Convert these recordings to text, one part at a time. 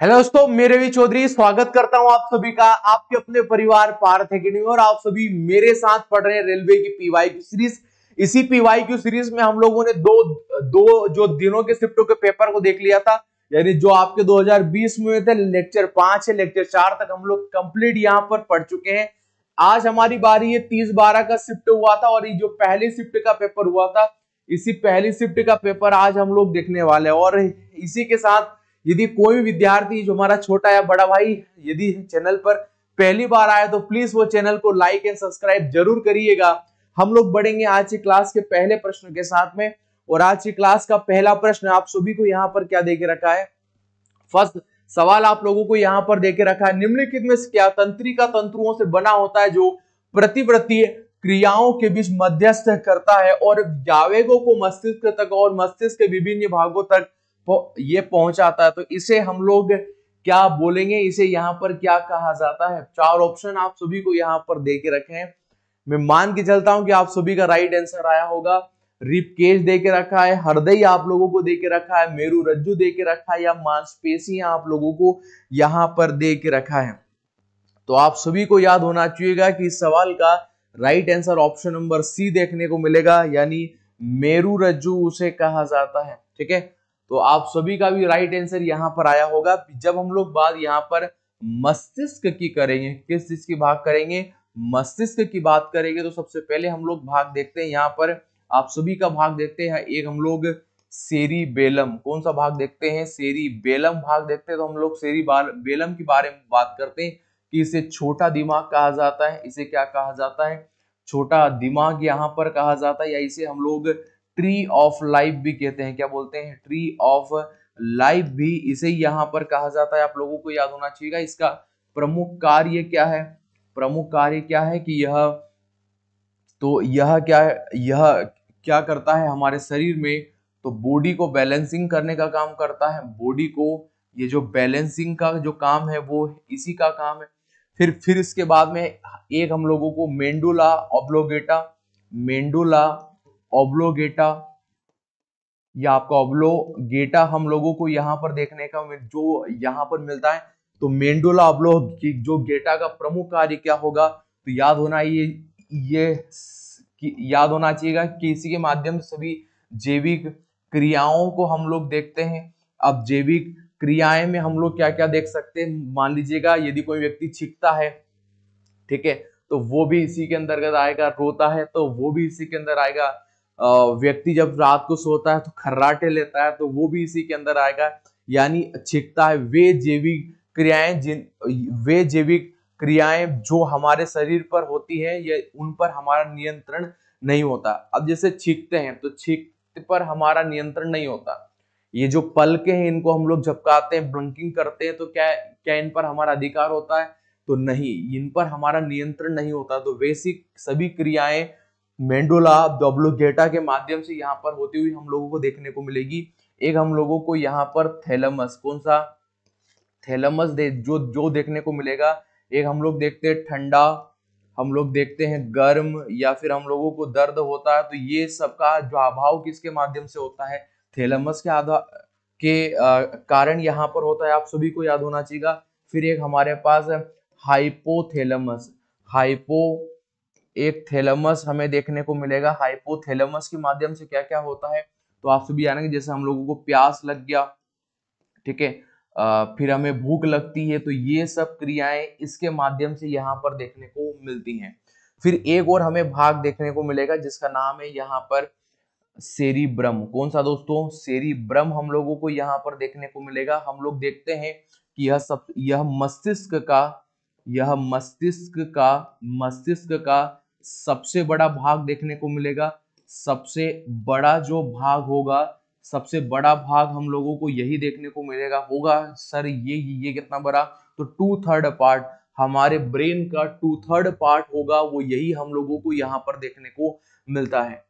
Hello दोस्तों, मैं रवि चौधरी स्वागत करता हूं आप सभी का आपके अपने परिवार पार्थ एकेडमी। और आप सभी मेरे साथ पढ़ रहे हैं रेलवे की पीवाईक्यू सीरीज। इसी पीवाईक्यू सीरीज में हम लोगों ने दो दो जो दिनों के शिफ्टों के पेपर को देख लिया था, यानी जो आपके 2020 में हुए थे। लेक्चर 5 से लेक्चर 4 तक हम लोग कंप्लीट यहां पर पढ़ चुके हैं। आज हमारी बारी है 30-12 का शिफ्ट हुआ था, और ये जो पहली शिफ्ट का पेपर हुआ था, इसी पहली शिफ्ट का पेपर आज हम लोग देखने वाले हैं। और इसी के साथ यदि कोई भी विद्यार्थी जो हमारा छोटा या बड़ा भाई यदि चैनल पर पहली बार आया तो प्लीज वो चैनल को लाइक एंड सब्सक्राइब जरूर करिएगा। हम लोग बढ़ेंगे आज की क्लास के पहले प्रश्न के साथ में। और आज की क्लास का पहला प्रश्न आप सभी को यहाँ पर क्या देके रखा है। फर्स्ट सवाल आप लोगों को यहाँ पर देके रखा है, निम्नलिखित में से क्या तंत्रिका तंतुओं से बना होता है जो प्रतिवर्तीय क्रियाओं के बीच मध्यस्थ करता है और आवेगों को मस्तिष्क तक और मस्तिष्क के विभिन्न भागों तक ये पहुंचाता है। तो इसे हम लोग क्या बोलेंगे, इसे यहाँ पर क्या कहा जाता है। चार ऑप्शन आप सभी को यहाँ पर दे के रखे हैं। मैं मान के चलता हूं कि आप सभी का राइट आंसर आया होगा। रिप केज दे के रखा है, हृदय आप लोगों को दे के रखा है, मेरु रज्जु दे के रखा है, या मांसपेशियां आप लोगों को यहाँ पर दे के रखा है। तो आप सभी को याद होना चाहिएगा कि इस सवाल का right answer option number C देखने को मिलेगा, यानी मेरु रज्जु उसे कहा जाता है। ठीक है, तो आप सभी का भी राइट आंसर यहाँ पर आया होगा। जब हम लोग बात यहाँ पर मस्तिष्क की करेंगे, किस चीज की भाग करेंगे, मस्तिष्क की बात करेंगे, तो सबसे पहले हम लोग भाग देखते हैं। यहाँ पर आप सभी का भाग देखते हैं। एक हम लोग सेरिबेलम, कौन सा भाग देखते हैं, सेरिबेलम भाग देखते हैं। तो हम लोग सेरिबेलम के बारे में बात करते हैं कि इसे छोटा दिमाग कहा जाता है। इसे क्या कहा जाता है, छोटा दिमाग यहाँ पर कहा जाता है, या इसे हम लोग ट्री ऑफ लाइफ भी कहते हैं। क्या बोलते हैं, ट्री ऑफ लाइफ भी इसे यहाँ पर कहा जाता है। आप लोगों को याद होना चाहिए इसका प्रमुख कार्य क्या है। प्रमुख कार्य क्या है कि यह क्या करता है हमारे शरीर में, तो बॉडी को बैलेंसिंग करने का काम करता है। बॉडी को ये जो बैलेंसिंग का जो काम है वो इसी का काम है। फिर इसके बाद में एक हम लोगों को मेंडुला ऑब्लोगेटा, मेंडुला ऑब्लोगेटा या आपका ऑब्लोगेटा हम लोगों को यहाँ पर देखने का जो यहाँ पर मिलता है। तो मेंडुला ऑब्लोगेटा का प्रमुख कार्य क्या होगा, तो याद होना याद होना चाहिएगा कि इसी के माध्यम से सभी जैविक क्रियाओं को हम लोग देखते हैं। अब जैविक क्रियाएं में हम लोग क्या क्या देख सकते हैं, मान लीजिएगा यदि कोई व्यक्ति छींकता है, ठीक है, तो वो भी इसी के अंतर्गत आएगा। रोता है तो वो भी इसी के अंदर आएगा। व्यक्ति जब रात को सोता है तो खर्राटे लेता है तो वो भी इसी के अंदर आएगा। यानी छींकता है। वे जैविक क्रियाएं जो हमारे शरीर पर होती है, ये उन पर हमारा नियंत्रण नहीं होता। अब जैसे छींकते हैं तो छींकते पर हमारा नियंत्रण नहीं होता। ये जो पलके हैं इनको हम लोग झपकाते हैं, ब्लिंकिंग करते हैं, तो क्या क्या इन पर हमारा अधिकार होता है, तो नहीं, इन पर हमारा नियंत्रण नहीं होता। तो बेसिक सभी क्रियाएं मेंडुला ऑब्लोगेटा के माध्यम से यहाँ पर होती हुई हम लोगों को देखने को मिलेगी। एक हम लोगों को यहाँ पर थैलेमस, कौन सा, थैलेमस जो जो देखने को मिलेगा। एक हम लोग देखते हैं ठंडा, हम लोग देखते हैं गर्म, या फिर हम लोगों को दर्द होता है, तो ये सबका जो अभाव किसके माध्यम से होता है, थैलेमस के आधार के कारण यहाँ पर होता है। आप सभी को याद होना चाहिए। फिर एक हमारे पास है हाइपोथैलेमस, एक थैलेमस हमें देखने को मिलेगा। हाइपोथैलेमस के माध्यम से क्या क्या होता है, तो आप सभी जानेंगे। जैसे हम लोगों को प्यास लग गया, ठीक है, फिर हमें भूख लगती है, तो ये सब क्रियाएं इसके माध्यम से यहाँ पर देखने को मिलती हैं। फिर एक और हमें भाग देखने को मिलेगा जिसका नाम है यहाँ पर सेरिब्रम। कौन सा दोस्तों, सेरिब्रम हम लोगों को यहाँ पर देखने को मिलेगा। हम लोग देखते हैं कि यह मस्तिष्क का सबसे बड़ा भाग देखने को मिलेगा। सबसे बड़ा जो भाग होगा, सबसे बड़ा भाग हम लोगों को यही देखने को मिलेगा। होगा सर ये कितना बड़ा, तो 2/3 पार्ट, हमारे ब्रेन का 2/3 पार्ट होगा, वो यही हम लोगों को यहाँ पर देखने को मिलता है।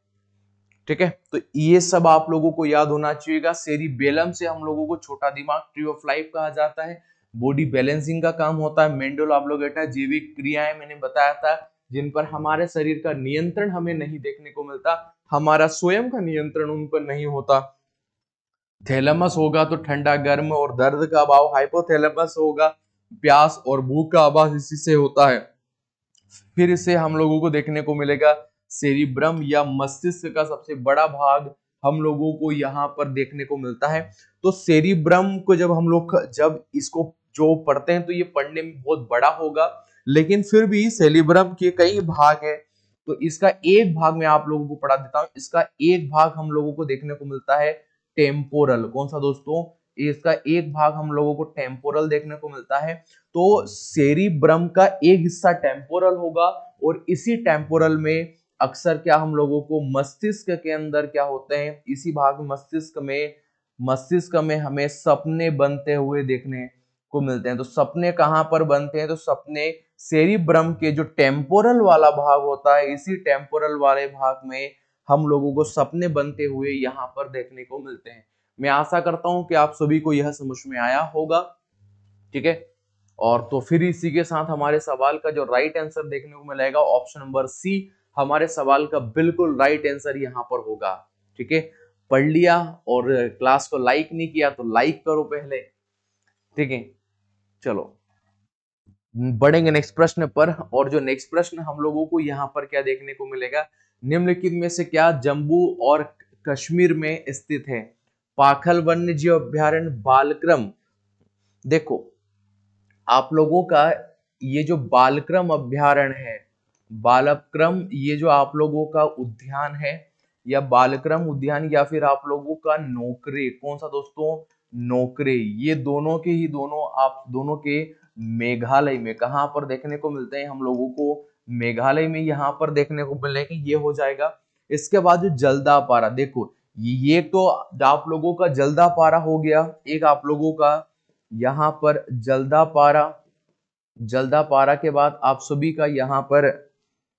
ठीक है, तो ये सब आप लोगों को याद होना चाहिएगा। सेरिबेलम से हम लोगों को छोटा दिमाग, ट्री ऑफ लाइफ कहा जाता है। बॉडी बैलेंसिंग का काम होता है। मेंडुला ऑब्लोगेटा जैविक क्रियाएं मैंने बताया था जिन पर हमारे शरीर का नियंत्रण हमें नहीं देखने को मिलता। हमारा स्वयं का नियंत्रण उन पर नहीं होता। थैलेमस होगा तो ठंडा गर्म और दर्द का अभाव, हाइपोथैलेमस होगा प्यास और भूख का अभाव इसी से होता है। फिर इसे हम लोगों को देखने को मिलेगा सेरिब्रम या मस्तिष्क का सबसे बड़ा भाग हम लोगों को यहाँ पर देखने को मिलता है। तो सेरिब्रम को जब इसको जो पढ़ते हैं तो ये पढ़ने में बहुत बड़ा होगा, लेकिन फिर भी सेरिब्रम के कई भाग है। तो इसका एक भाग मैं आप लोगों को पढ़ा देता हूं। इसका एक भाग हम लोगों को देखने को मिलता है टेम्पोरल। कौन सा दोस्तों? इसका एक भाग हम लोगों को टेम्पोरल देखने को मिलता है। तो सेरिब्रम का एक हिस्सा टेम्पोरल होगा और इसी टेम्पोरल में अक्सर क्या हम लोगों को मस्तिष्क के अंदर क्या होते हैं, इसी भाग मस्तिष्क में हमें सपने बनते हुए देखने को मिलते हैं। तो सपने कहां पर बनते हैं? तो सपने सेरिब्रम के जो टेम्पोरल वाला भाग होता है, इसी टेम्पोरल वाले भाग में हम लोगों को सपने बनते हुए यहाँ पर देखने को मिलते हैं। मैं आशा करता हूं कि आप सभी को यह समझ में आया होगा। ठीक है, और तो फिर इसी के साथ हमारे सवाल का जो राइट आंसर देखने को मिलेगा ऑप्शन नंबर सी हमारे सवाल का बिल्कुल राइट आंसर यहाँ पर होगा। ठीक है, पढ़ लिया और क्लास को लाइक नहीं किया तो लाइक करो पहले। ठीक है, चलो बढ़ेंगे नेक्स्ट प्रश्न पर। और जो नेक्स्ट प्रश्न हम लोगों को यहाँ पर क्या देखने को मिलेगा, निम्नलिखित में से क्या जम्मू और कश्मीर में स्थित है? पाखल वन्य जीव अभ्यारण्य, बालक्रम। देखो आप लोगों का ये जो बालक्रम अभ्यारण्य है, बालक्रम ये जो आप लोगों का उद्यान है या बालक्रम उद्यान या फिर आप लोगों का नोकरे, कौन सा दोस्तों? नोकरे, ये दोनों के ही दोनों आप दोनों के मेघालय में कहां पर देखने को मिलते हैं? हम लोगों को मेघालय में यहाँ पर देखने को मिलेंगे, ये हो जाएगा। इसके बाद जो जल्दापारा, देखो ये तो आप लोगों का जल्दापारा हो गया, एक आप लोगों का यहाँ पर जल्दापारा के बाद आप सभी का यहाँ पर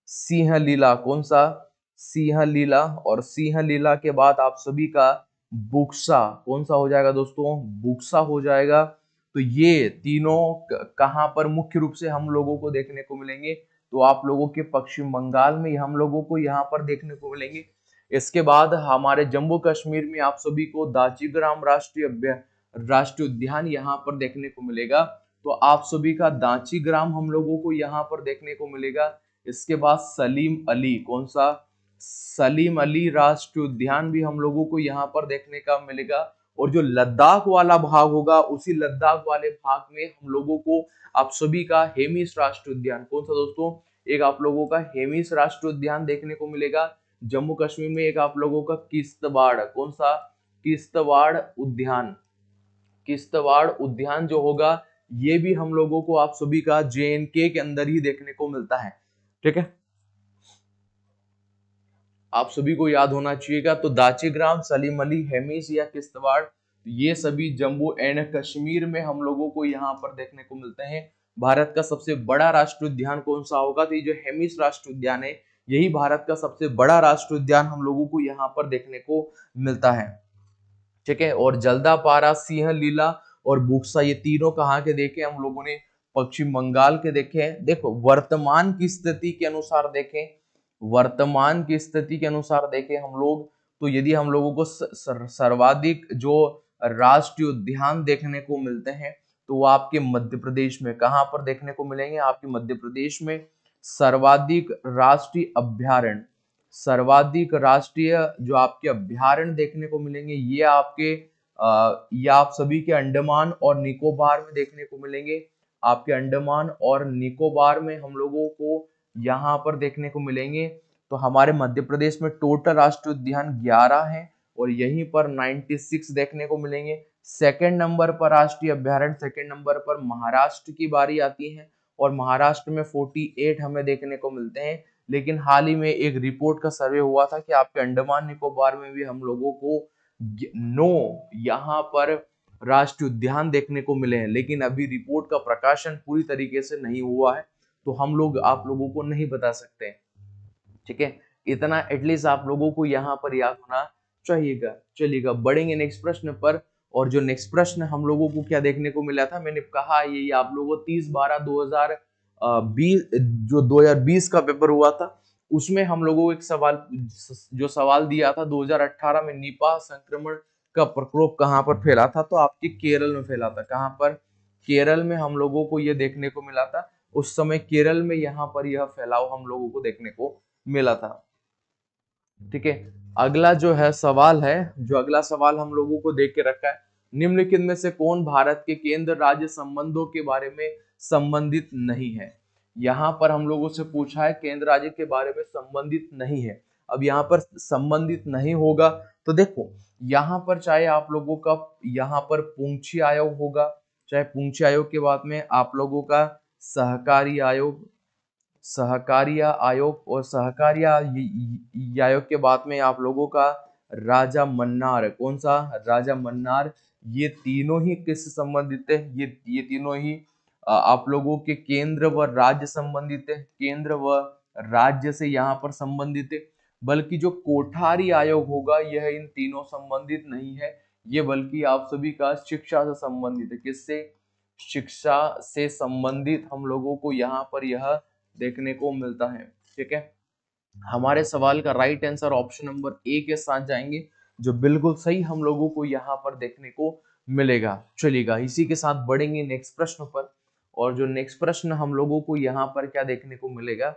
सिंह लीला, कौन सा? सिंह लीला, और सिंह लीला के बाद आप सभी का बुक्सा, कौन सा हो जाएगा दोस्तों? बुक्सा हो जाएगा। तो ये तीनों कहां पर मुख्य रूप से हम लोगों को देखने को मिलेंगे? तो आप लोगों के पश्चिम बंगाल में हम लोगों को यहाँ पर देखने को मिलेंगे। इसके बाद हमारे जम्मू कश्मीर में आप सभी को दाचीग्राम राष्ट्रीय उद्यान यहाँ पर देखने को मिलेगा। तो आप सभी का दाचीग्राम हम लोगों को यहाँ पर देखने को मिलेगा। इसके बाद सलीम अली, कौन सा? सलीम अली राष्ट्रीय उद्यान भी हम लोगों को यहाँ पर देखने का मिलेगा। और जो लद्दाख वाला भाग होगा, उसी लद्दाख वाले भाग में हम लोगों को आप सभी का हेमिस राष्ट्रीय उद्यान, कौन सा दोस्तों? एक आप लोगों का हेमिस राष्ट्रीय उद्यान देखने को मिलेगा। जम्मू कश्मीर में एक आप लोगों का किश्तवाड़, कौन सा? किश्तवाड़ उद्यान। किश्तवाड़ उद्यान जो होगा ये भी हम लोगों को आप सभी का JNK के अंदर ही देखने को मिलता है। ठीक है, आप सभी को याद होना चाहिएगा। तो दाचीग्राम, सलीम अली, हेमिस या किश्तवाड़, ये सभी जम्मू एंड कश्मीर में हम लोगों को यहाँ पर देखने को मिलते हैं। भारत का सबसे बड़ा राष्ट्रीय उद्यान कौन सा होगा? तो ये जो हेमिस राष्ट्रीय उद्यान है यही भारत का सबसे बड़ा राष्ट्रीय उद्यान हम लोगों को यहाँ पर देखने को मिलता है। ठीक है, और जल्दापारा, सिंह लीला और बुक्सा, ये तीनों कहाँ के देखे हम लोगों ने? पश्चिम बंगाल के देखे हैं। देखो वर्तमान की स्थिति के अनुसार देखें, वर्तमान की स्थिति के अनुसार देखें हम लोग, तो यदि हम लोगों को सर्वाधिक जो राष्ट्रीय उद्यान देखने को मिलते हैं तो वो आपके मध्य प्रदेश में कहां पर देखने को मिलेंगे? आपके मध्य प्रदेश में सर्वाधिक राष्ट्रीय अभ्यारण्य, सर्वाधिक राष्ट्रीय जो आपके अभ्यारण्य देखने को मिलेंगे ये आप सभी के अंडमान और निकोबार में देखने को मिलेंगे। आपके अंडमान और निकोबार में हम लोगों को यहाँ पर देखने को मिलेंगे। तो हमारे मध्य प्रदेश में टोटल राष्ट्रीय उद्यान 11 हैं और यहीं पर 96 देखने को मिलेंगे। सेकंड नंबर पर राष्ट्रीय अभ्यारण्य, सेकंड नंबर पर महाराष्ट्र की बारी आती है और महाराष्ट्र में 48 हमें देखने को मिलते हैं। लेकिन हाल ही में एक रिपोर्ट का सर्वे हुआ था कि आपके अंडमान निकोबार में भी हम लोगों को 9 यहाँ पर राष्ट्रीय उद्यान देखने को मिले हैं, लेकिन अभी रिपोर्ट का प्रकाशन पूरी तरीके से नहीं हुआ है तो हम लोग आप लोगों को नहीं बता सकते। ठीक है, इतना एटलीस्ट आप लोगों को यहाँ पर याद होना चाहिएगा। चलिएगा बढ़ेंगे नेक्स्ट प्रश्न पर। और जो नेक्स्ट प्रश्न हम लोगों को क्या देखने को मिला था, मैंने कहा ये आप लोगों को 30/12/2020 जो 2020 का पेपर हुआ था उसमें हम लोगों को एक सवाल, जो सवाल दिया था 2018 में निपाह संक्रमण का प्रकोप कहां पर फैला था, तो आपके केरल में फैला था। कहां पर? केरल में हम लोगों को यह देखने को मिला था। उस समय केरल में यहाँ पर यह फैलाव हम लोगों को देखने को मिला था। ठीक है, अगला जो है सवाल है, जो अगला सवाल हम लोगों को देख के रखा है, निम्नलिखित में से कौन भारत के केंद्र राज्य संबंधों के बारे में संबंधित नहीं है? यहाँ पर हम लोगों से पूछा है केंद्र राज्य के बारे में संबंधित नहीं है। अब यहाँ पर संबंधित नहीं होगा तो देखो, यहाँ पर चाहे आप लोगों का यहाँ पर पूंछी आयोग होगा, चाहे पूंछी आयोग के बाद में आप लोगों का सहकारी आयोग, सहकारिया आयोग, और सहकारिया आयोग के बाद में आप लोगों का राजा मन्नार। कौन सा? राजा मन्नार। ये तीनों ही किससे संबंधित है? ये तीनों ही आप लोगों के केंद्र व राज्य संबंधित है, केंद्र व राज्य से यहाँ पर संबंधित है। बल्कि जो कोठारी आयोग होगा यह इन तीनों संबंधित नहीं है, ये बल्कि आप सभी का शिक्षा से संबंधित है। किससे? शिक्षा से संबंधित हम लोगों को यहाँ पर यह देखने को मिलता है। ठीक है, हमारे सवाल का right answer option number A के साथ जाएंगे, जो बिल्कुल सही हम लोगों को यहाँ पर देखने को मिलेगा। चलिएगा, इसी के साथ बढ़ेंगे नेक्स्ट प्रश्न पर। और जो नेक्स्ट प्रश्न हम लोगों को यहाँ पर क्या देखने को मिलेगा,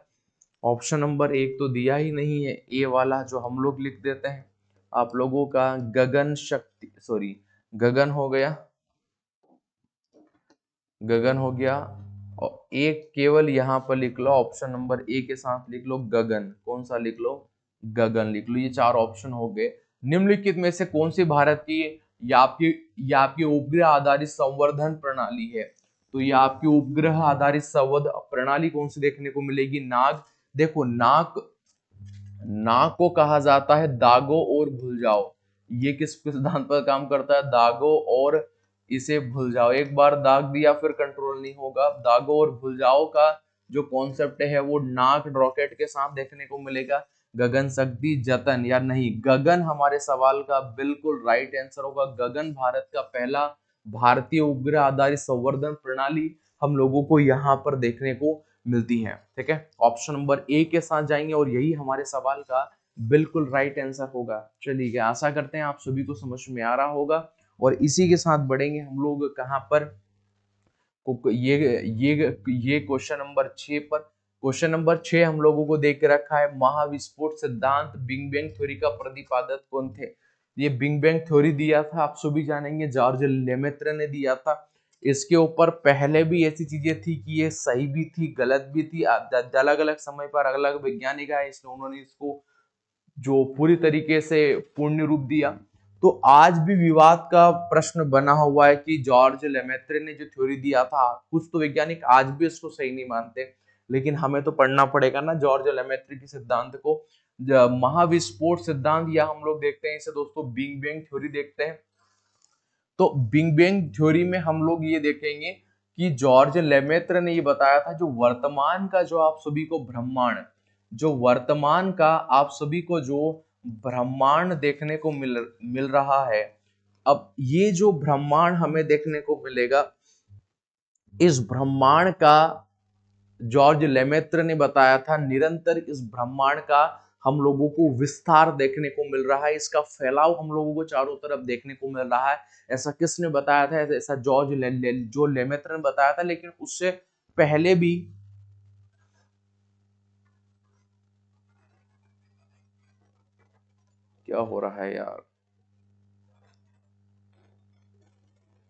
ऑप्शन नंबर एक तो दिया ही नहीं है, ए वाला जो हम लोग लिख देते हैं आप लोगों का गगन शक्ति, सॉरी गगन हो गया, गगन हो गया। और एक केवल यहाँ पर लिख लो, ऑप्शन नंबर ए के साथ लिख लो गगन। कौन सा लिख लो? गगन लिख लो। ये चार ऑप्शन हो गए। निम्नलिखित में से कौन सी भारत की या आपकी उपग्रह आधारित संवर्धन प्रणाली है? तो ये आपकी उपग्रह आधारित संवर्धन प्रणाली कौन सी देखने को मिलेगी? नाग। देखो, नाग को कहा जाता है दागो और भूल जाओ। ये किस सिद्धांत पर काम करता है? दागो और इसे भूल जाओ। एक बार दाग दिया फिर कंट्रोल नहीं होगा। दागो और भूल जाओ का जो कॉन्सेप्ट है वो नाग रॉकेट के साथ देखने को मिलेगा। गगन शक्ति जतन या नहीं, गगन हमारे सवाल का बिल्कुल राइट आंसर होगा। गगन भारत का पहला भारतीय उपग्रह आधारित संवर्धन प्रणाली हम लोगों को यहाँ पर देखने को मिलती है। ठीक है, ऑप्शन नंबर ए के साथ जाएंगे और यही हमारे सवाल का बिल्कुल राइट आंसर होगा। चलिए, आशा करते हैं आप सभी को समझ में आ रहा होगा। और इसी के साथ बढ़ेंगे हम लोग कहां पर? ये क्वेश्चन नंबर 6 पर। क्वेश्चन नंबर 6 हम लोगों को देख के रखा है, महाविस्फोट सिद्धांत बिग बैंग थ्योरी का प्रतिपादक कौन थे? ये बिग बैंग थ्योरी दिया था, आप सभी जानेंगे, जॉर्ज लेमेत्र ने दिया था। इसके ऊपर पहले भी ऐसी चीजें थी कि ये सही भी थी गलत भी थी, अलग अलग समय पर अलग अलग वैज्ञानिक आए, इसलिए उन्होंने इसको जो पूरी तरीके से पूर्ण रूप दिया। तो आज भी विवाद का प्रश्न बना हुआ है कि जॉर्ज लेमेत्रे ने जो थ्योरी दिया था, कुछ तो वैज्ञानिक आज भी इसको सही नहीं मानते, लेकिन हमें तो पढ़ना पड़ेगा ना जॉर्ज लेमेत्रे के सिद्धांत को। महाविस्फोट सिद्धांत या हम लोग देखते हैं इसे दोस्तों बिग बैंग थ्योरी देखते हैं। तो बिग बैंग थ्योरी में हम लोग ये देखेंगे कि जॉर्ज लेमेत्रे ने ये बताया था, जो वर्तमान का जो आप सभी को ब्रह्मांड, जो वर्तमान का आप सभी को जो ब्रह्मांड देखने को मिल रहा है, अब ये जो ब्रह्मांड हमें देखने को मिलेगा, इस ब्रह्मांड का जॉर्ज लेमेत्रे ने बताया था निरंतर इस ब्रह्मांड का हम लोगों को विस्तार देखने को मिल रहा है, इसका फैलाव हम लोगों को चारों तरफ देखने को मिल रहा है। ऐसा किसने बताया था? ऐसा जॉर्ज जो लेमेत्रे ने बताया था, लेकिन उससे पहले भी क्या हो रहा है यार?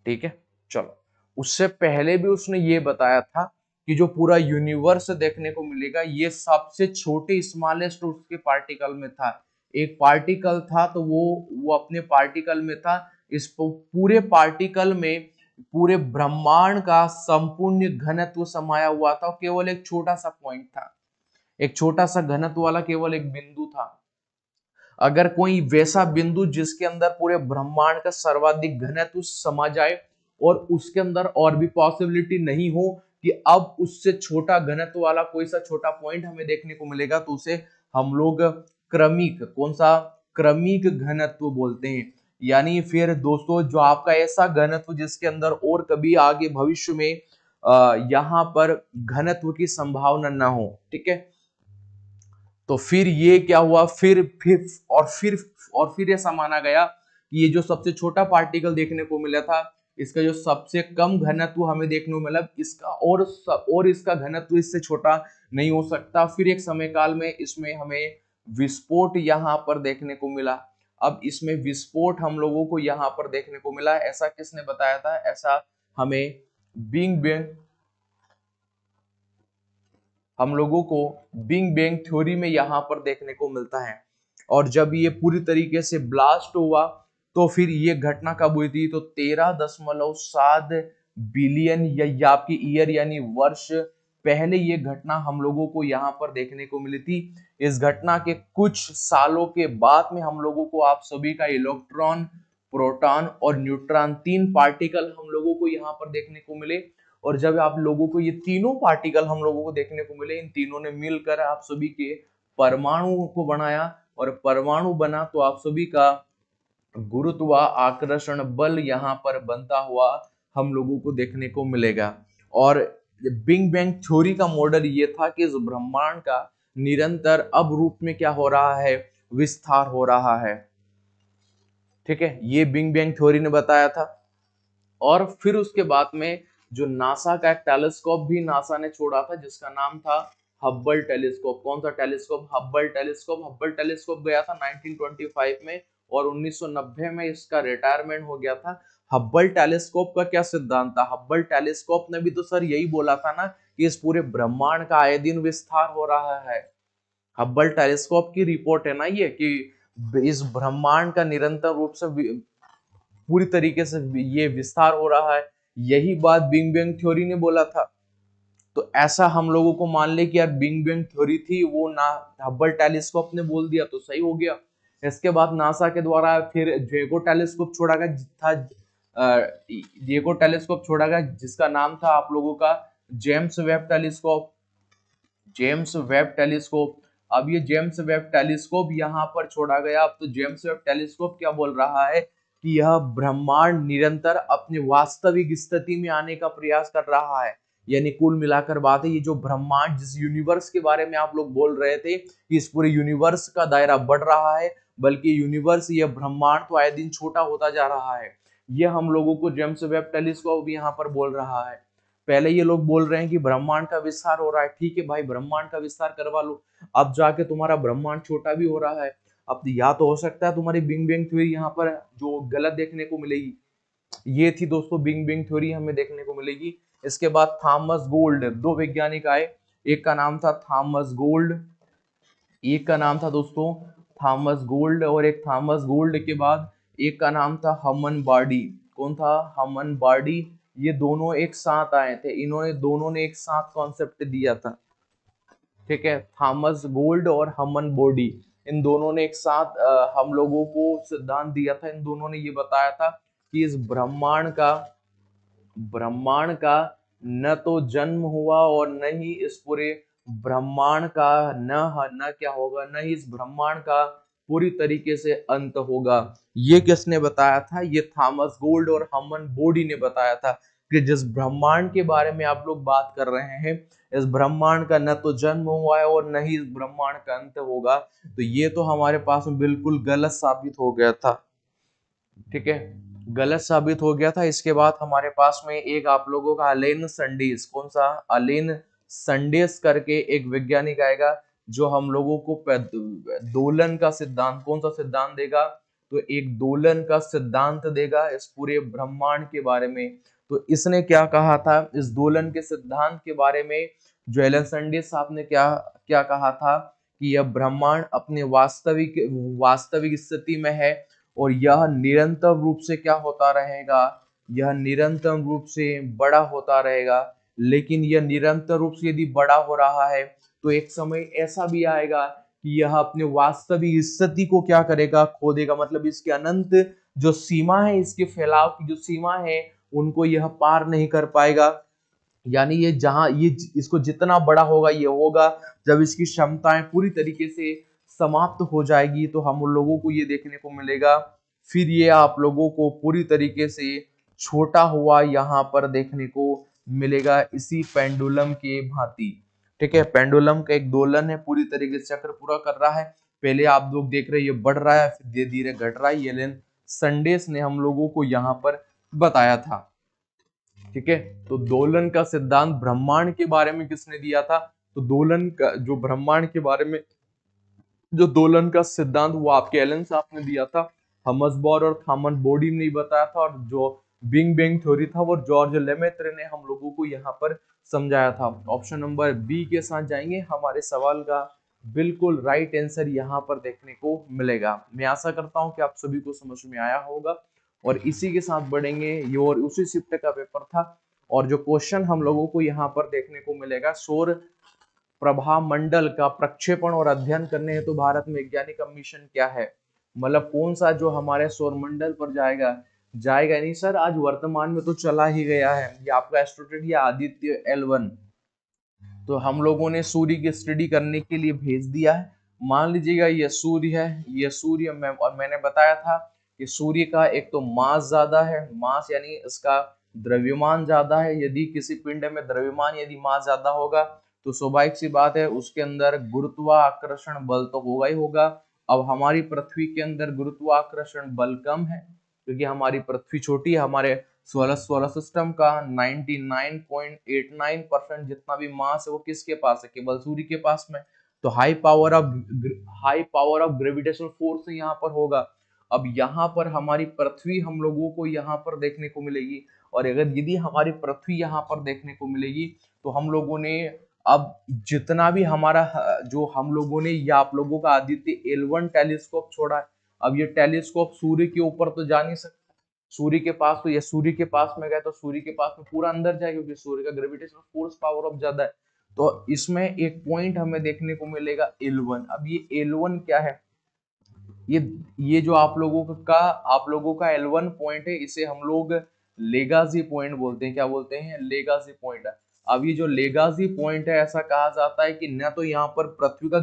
ठीक है, चलो, उससे पहले भी उसने ये बताया था कि जो पूरा यूनिवर्स देखने को मिलेगा ये सबसे छोटे स्मॉलेस्ट उसके पार्टिकल में था। एक पार्टिकल था तो वो अपने पार्टिकल में था, इस पूरे पार्टिकल में पूरे ब्रह्मांड का संपूर्ण घनत्व समाया हुआ था, केवल एक छोटा सा पॉइंट था, एक छोटा सा घनत्व वाला केवल एक बिंदु था। अगर कोई वैसा बिंदु जिसके अंदर पूरे ब्रह्मांड का सर्वाधिक घनत्व समा जाए और उसके अंदर और भी पॉसिबिलिटी नहीं हो कि अब उससे छोटा घनत्व वाला कोई सा छोटा पॉइंट हमें देखने को मिलेगा, तो उसे हम लोग क्रमिक, कौन सा? क्रमिक घनत्व बोलते हैं। यानी फिर दोस्तों जो आपका ऐसा घनत्व जिसके अंदर और कभी आगे भविष्य में यहाँ पर घनत्व की संभावना ना हो। ठीक है, तो फिर ये क्या हुआ, फिर ऐसा माना गया कि ये जो सबसे छोटा पार्टिकल देखने को मिला था, इसका जो सबसे कम घनत्व हमें देखने को मिला, इसका और इसका घनत्व इससे छोटा नहीं हो सकता। फिर एक समय काल में इसमें हमें विस्फोट यहाँ पर देखने को मिला। अब इसमें विस्फोट हम लोगों को यहाँ पर देखने को मिला। ऐसा किसने बताया था? ऐसा हमें बिग बैंग, हम लोगों को बिग बैंग थ्योरी में यहाँ पर देखने को मिलता है। और जब ये पूरी तरीके से ब्लास्ट हुआ तो फिर ये घटना कब हुई थी? तो 13.7 बिलियन या आपकी ईयर यानी वर्ष पहले ये घटना हम लोगों को यहाँ पर देखने को मिली थी। इस घटना के कुछ सालों के बाद में हम लोगों को आप सभी का इलेक्ट्रॉन, प्रोटॉन और न्यूट्रॉन, 3 पार्टिकल हम लोगों को यहाँ पर देखने को मिले। और जब आप लोगों को ये तीनों पार्टिकल हम लोगों को देखने को मिले, इन तीनों ने मिलकर आप सभी के परमाणु को बनाया, और परमाणु बना तो आप सभी का गुरुत्वाकर्षण बल यहाँ पर बनता हुआ हम लोगों को देखने को मिलेगा। और बिग बैंग थ्योरी का मॉडल ये था कि इस ब्रह्मांड का निरंतर अब रूप में क्या हो रहा है? विस्तार हो रहा है। ठीक है, ये बिग बैंग थ्योरी ने बताया था। और फिर उसके बाद में जो नासा का एक टेलीस्कोप भी नासा ने छोड़ा था, जिसका नाम था हब्बल टेलीस्कोप। कौन सा telescope? Hubble telescope. Hubble telescope गया था 1925 में, और 1990 में इसका रिटायरमेंट हो गया था। हब्बल टेलीस्कोप का क्या सिद्धांत था? हब्बल टेलीस्कोप ने भी तो सर यही बोला था ना कि इस पूरे ब्रह्मांड का आए दिन विस्तार हो रहा है। हब्बल टेलीस्कोप की रिपोर्ट है ना ये, कि इस ब्रह्मांड का निरंतर रूप से पूरी तरीके से ये विस्तार हो रहा है। यही बात बिग बैंग थ्योरी ने बोला था। तो ऐसा हम लोगों को मान ले कि यार बिग बैंग थ्योरी थी, वो ना हब्बल टेलीस्कोप ने बोल दिया तो सही हो गया। इसके बाद नासा के द्वारा फिर जेगो टेलीस्कोप छोड़ा गया था, जेगो टेलीस्कोप छोड़ा गया, जिसका नाम था आप लोगों का James Webb telescope. James Webb telescope. अब ये जेम्स वेब टेलीस्कोप यहाँ पर छोड़ा गया। अब तो जेम्स वेब टेलीस्कोप क्या बोल रहा है कि यह ब्रह्मांड निरंतर अपने वास्तविक स्थिति में आने का प्रयास कर रहा है। यानी कुल मिलाकर बात है, ये जो ब्रह्मांड, जिस यूनिवर्स के बारे में आप लोग बोल रहे थे कि इस पूरे यूनिवर्स का दायरा बढ़ रहा है, बल्कि यूनिवर्स, यह ब्रह्मांड तो आए दिन छोटा होता जा रहा है। यह हम लोगों को जेम्स वेब टेलीस्कोप यहाँ पर बोल रहा है। पहले ये लोग बोल रहे हैं कि ब्रह्मांड का विस्तार हो रहा है। ठीक है भाई, ब्रह्मांड का विस्तार करवा लो, अब जाके तुम्हारा ब्रह्मांड छोटा भी हो रहा है। अब या तो हो सकता है तुम्हारी बिग बैंग थ्योरी यहाँ पर जो गलत देखने को मिलेगी। ये थी दोस्तों बिग बैंग थ्योरी हमें देखने को मिलेगी। इसके बाद थॉमस गोल्ड, 2 वैज्ञानिक आए। एक का नाम था थॉमस गोल्ड, एक का नाम था दोस्तों थॉमस गोल्ड, और एक थॉमस गोल्ड के बाद एक का नाम था हमन बार्डी। कौन था? हमन बार्डी। ये दोनों एक साथ आए थे, इन्होंने दोनों ने एक साथ कॉन्सेप्ट दिया था। ठीक है, थॉमस गोल्ड और हमन बॉडी, इन दोनों ने एक साथ हम लोगों को सिद्धांत दिया था। इन दोनों ने ये बताया था कि इस ब्रह्मांड का न तो जन्म हुआ और न ही इस पूरे ब्रह्मांड का न क्या होगा, न ही इस ब्रह्मांड का पूरी तरीके से अंत होगा। ये किसने बताया था? ये थॉमस गोल्ड और हमन बॉडी ने बताया था कि जिस ब्रह्मांड के बारे में आप लोग बात कर रहे हैं, इस ब्रह्मांड का न तो जन्म हुआ है और न ही इस ब्रह्मांड का अंत होगा। तो ये तो हमारे पास में बिल्कुल गलत साबित हो गया था। ठीक है, गलत साबित हो गया था। इसके बाद हमारे पास में एक आप लोगों का अलेन संडेस, कौन सा? अलेन संडेस करके एक वैज्ञानिक आएगा जो हम लोगों को दोलन का सिद्धांत, कौन सा सिद्धांत देगा? तो एक दोलन का सिद्धांत देगा इस पूरे ब्रह्मांड के बारे में। तो इसने क्या कहा था इस दोलन के सिद्धांत के बारे में? जो एलन संडेस साहब ने क्या क्या कहा था कि यह ब्रह्मांड अपने वास्तविक स्थिति में है, और यह निरंतर रूप से क्या होता रहेगा? यह निरंतर रूप से बड़ा होता रहेगा। लेकिन यह निरंतर रूप से यदि बड़ा हो रहा है तो एक समय ऐसा भी आएगा कि यह अपने वास्तविक स्थिति को क्या करेगा? खो देगा। मतलब इसके अनंत जो सीमा है, इसके फैलाव की जो सीमा है, उनको यह पार नहीं कर पाएगा। यानी ये जहां ये इसको जितना बड़ा होगा ये होगा, जब इसकी क्षमताएं पूरी तरीके से समाप्त हो जाएगी तो हम लोगों को ये देखने को मिलेगा, फिर ये आप लोगों को पूरी तरीके से छोटा हुआ यहाँ पर देखने को मिलेगा, इसी पेंडुलम के भांति। ठीक है, पेंडुलम का एक दोलन है, पूरी तरीके से चक्र पूरा कर रहा है। पहले आप लोग देख रहे हैं ये बढ़ रहा है, फिर धीरे धीरे घट रहा है। ये लेन संडेस ने हम लोगों को यहाँ पर बताया था। ठीक है, तो दोलन का सिद्धांत ब्रह्मांड के बारे में किसने दिया था? तो दोलन का जो ब्रह्मांड के बारे में जो दोलन का सिद्धांत वो आपके एलन साहब ने दिया था। थॉमस बोर और थॉमस बोडिम ने बताया था, और जो बिग बैंग थ्योरी था वो जॉर्ज लेमेत्र ने हम लोगों को यहाँ पर समझाया था। ऑप्शन नंबर बी के साथ जाएंगे, हमारे सवाल का बिल्कुल राइट आंसर यहाँ पर देखने को मिलेगा। मैं आशा करता हूँ कि आप सभी को समझ में आया होगा, और इसी के साथ बढ़ेंगे। ये और उसी शिफ्ट का पेपर था, और जो क्वेश्चन हम लोगों को यहाँ पर देखने को मिलेगा, सौर प्रभा मंडल का प्रक्षेपण और अध्ययन करने हेतु भारत में वैज्ञानिक मिशन क्या है? मतलब कौन सा जो हमारे सौर मंडल पर जाएगा नहीं सर, आज वर्तमान में तो चला ही गया है। ये आपका एस्ट्रोटेट या आदित्य L1, तो हम लोगों ने सूर्य की स्टडी करने के लिए भेज दिया है। मान लीजिएगा ये सूर्य है, ये सूर्य और मैंने बताया था कि सूर्य का एक तो मास ज्यादा है, मास यानी इसका द्रव्यमान ज्यादा है। यदि किसी पिंड में द्रव्यमान यदि मास ज्यादा होगा तो स्वाभाविक सी बात है उसके अंदर गुरुत्वाकर्षण बल तो होगा ही होगा। अब हमारी पृथ्वी के अंदर गुरुत्वाकर्षण बल कम है, क्योंकि हमारी पृथ्वी छोटी है। हमारे सोलर सिस्टम का 99.89% जितना भी मास है वो किसके पास है? केवल सूर्य के पास में। तो high power of gravitational force यहाँ पर होगा। अब यहाँ पर हमारी पृथ्वी हम लोगों को यहाँ पर देखने को मिलेगी, और अगर यदि हमारी पृथ्वी यहाँ पर देखने को मिलेगी तो हम लोगों ने अब जितना भी हमारा जो हम लोगों ने या आप लोगों का आदित्य L1 टेलीस्कोप छोड़ा है, अब ये टेलीस्कोप सूर्य के ऊपर तो जा नहीं सकता। सूर्य के पास तो, ये सूर्य के पास में गए तो सूर्य के पास में पूरा अंदर जाए, क्योंकि सूर्य का ग्रेविटेशनल फोर्स पावर ऑफ ज्यादा है। तो इसमें एक पॉइंट हमें देखने को मिलेगा L1। अब ये L1 क्या है? ये जो आप लोगों का L1 पॉइंट है, इसे हम लोग लेगासी पॉइंट बोलते हैं। क्या बोलते हैं? Legacy point. अब ये जो लेगासी पॉइंट है, ऐसा कहा जाता है कि न तो यहाँ पर पृथ्वी का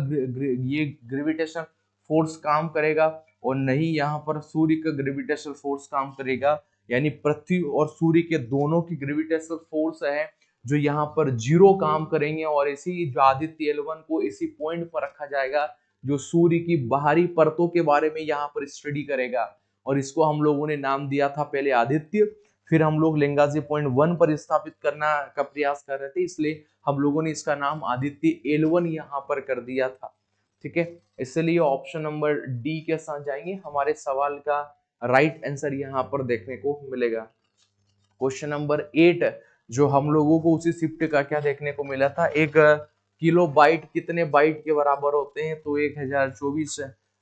ये ग्रेविटेशन फोर्स काम करेगा, और नहीं यहाँ पर सूर्य का ग्रेविटेशनल फोर्स काम करेगा। यानी पृथ्वी और सूर्य के दोनों की ग्रेविटेशनल फोर्स है जो यहाँ पर जीरो काम करेंगे, और इसी जो आदित्य L1 को इसी पॉइंट पर रखा जाएगा जो सूर्य की बाहरी परतों के बारे में यहाँ पर स्टडी करेगा। और इसको हम लोगों ने नाम दिया था पहले आदित्य, फिर हम लोग लेंगाजी पॉइंट 1 पर स्थापित करना का प्रयास कर रहे थे, इसलिए हम लोगों ने इसका नाम आदित्य L1 यहाँ पर कर दिया था। ठीक है, इसलिए ऑप्शन नंबर डी के साथ जाएंगे, हमारे सवाल का राइट आंसर यहाँ पर देखने को मिलेगा। क्वेश्चन नंबर 8 जो हम लोगों को उसी शिफ्ट का क्या देखने को मिला था, एक किलो बाइट कितने बाइट के बराबर होते हैं? तो 1024।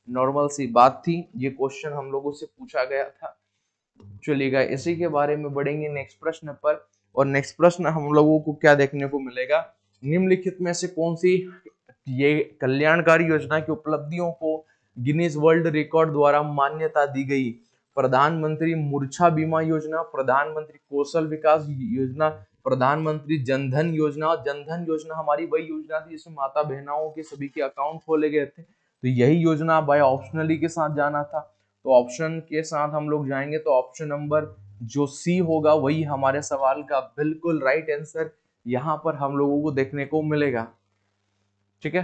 नॉर्मल सी बात थी, ये क्वेश्चन हम लोगों से पूछा गया था। चलिएगा इसी के बारे में बढ़ेंगे नेक्स्ट प्रश्न पर। और नेक्स्ट प्रश्न हम लोगों को क्या देखने को मिलेगा, निम्नलिखित में से कौन सी ये कल्याणकारी योजना की उपलब्धियों को गिनीज वर्ल्ड रिकॉर्ड द्वारा मान्यता दी गई? प्रधानमंत्री मूर्छा बीमा योजना, प्रधानमंत्री कौशल विकास योजना, प्रधानमंत्री जनधन योजना। और जनधन योजना हमारी वही योजना थी जिसमें माता बहनाओं के सभी के अकाउंट खोले गए थे, तो यही योजना बाय ऑप्शनली के साथ जाना था। तो ऑप्शन के साथ हम लोग जाएंगे, तो ऑप्शन नंबर जो सी होगा वही हमारे सवाल का बिल्कुल राइट आंसर यहाँ पर हम लोगों को देखने को मिलेगा। ठीक है,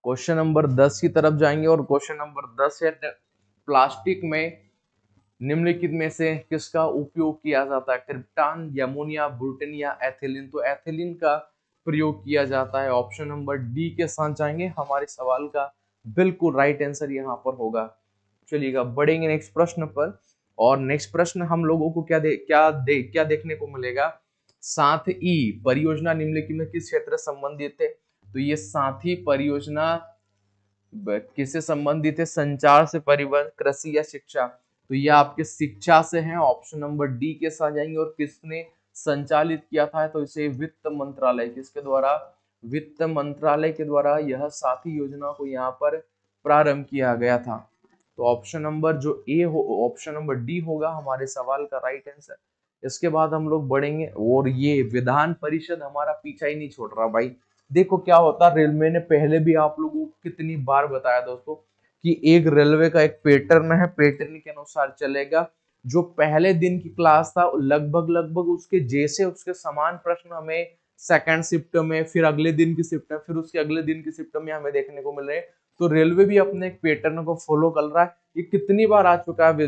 क्वेश्चन नंबर 10 की तरफ जाएंगे, और क्वेश्चन नंबर 10 है प्लास्टिक में निम्नलिखित में से किसका उपयोग किया जाता है? क्रिप्टॉन, अमोनिया, ब्यूटेन या एथिलीन? तो एथिलीन का प्रयोग किया जाता है। ऑप्शन नंबर डी के साथ जाएंगे, हमारे सवाल का बिल्कुल राइट आंसर यहाँ पर होगा। चलिएगा बढ़ेंगे नेक्स्ट प्रश्न पर, और नेक्स्ट प्रश्न हम लोगों को क्या देखने को मिलेगा, साथी परियोजना निम्नलिखित में किस क्षेत्र से संबंधित है? तो ये साथी परियोजना किससे संबंधित है? संचार से, परिवहन, कृषि या शिक्षा? तो ये आपके शिक्षा से है, ऑप्शन नंबर डी के साथ जाएंगे। और किसने संचालित किया था? तो इसे वित्त मंत्रालय, किसके द्वारा? वित्त मंत्रालय के द्वारा यह साथी योजना को यहाँ पर प्रारंभ किया गया था। तो ऑप्शन नंबर जो ऑप्शन नंबर डी होगा हमारे सवाल का राइट आंसर। इसके बाद हम लोग बढ़ेंगे, और ये विधान परिषद हमारा पीछा ही नहीं छोड़ रहा भाई। देखो क्या होता है, रेलवे ने पहले भी आप लोगों को कितनी बार बताया दोस्तों कि एक रेलवे का एक पैटर्न है, पैटर्न के अनुसार चलेगा। जो पहले दिन की क्लास था लगभग उसके जैसे उसके समान प्रश्न हमें सेकंड शिफ्ट में, फिर अगले दिन की शिफ्ट में, फिर उसके अगले दिन की शिफ्ट में हमें देखने को मिल रहे हैं। तो रेलवे भी अपने एक पैटर्न को फॉलो कर रहा है। ये कितनी बार आ चुका है,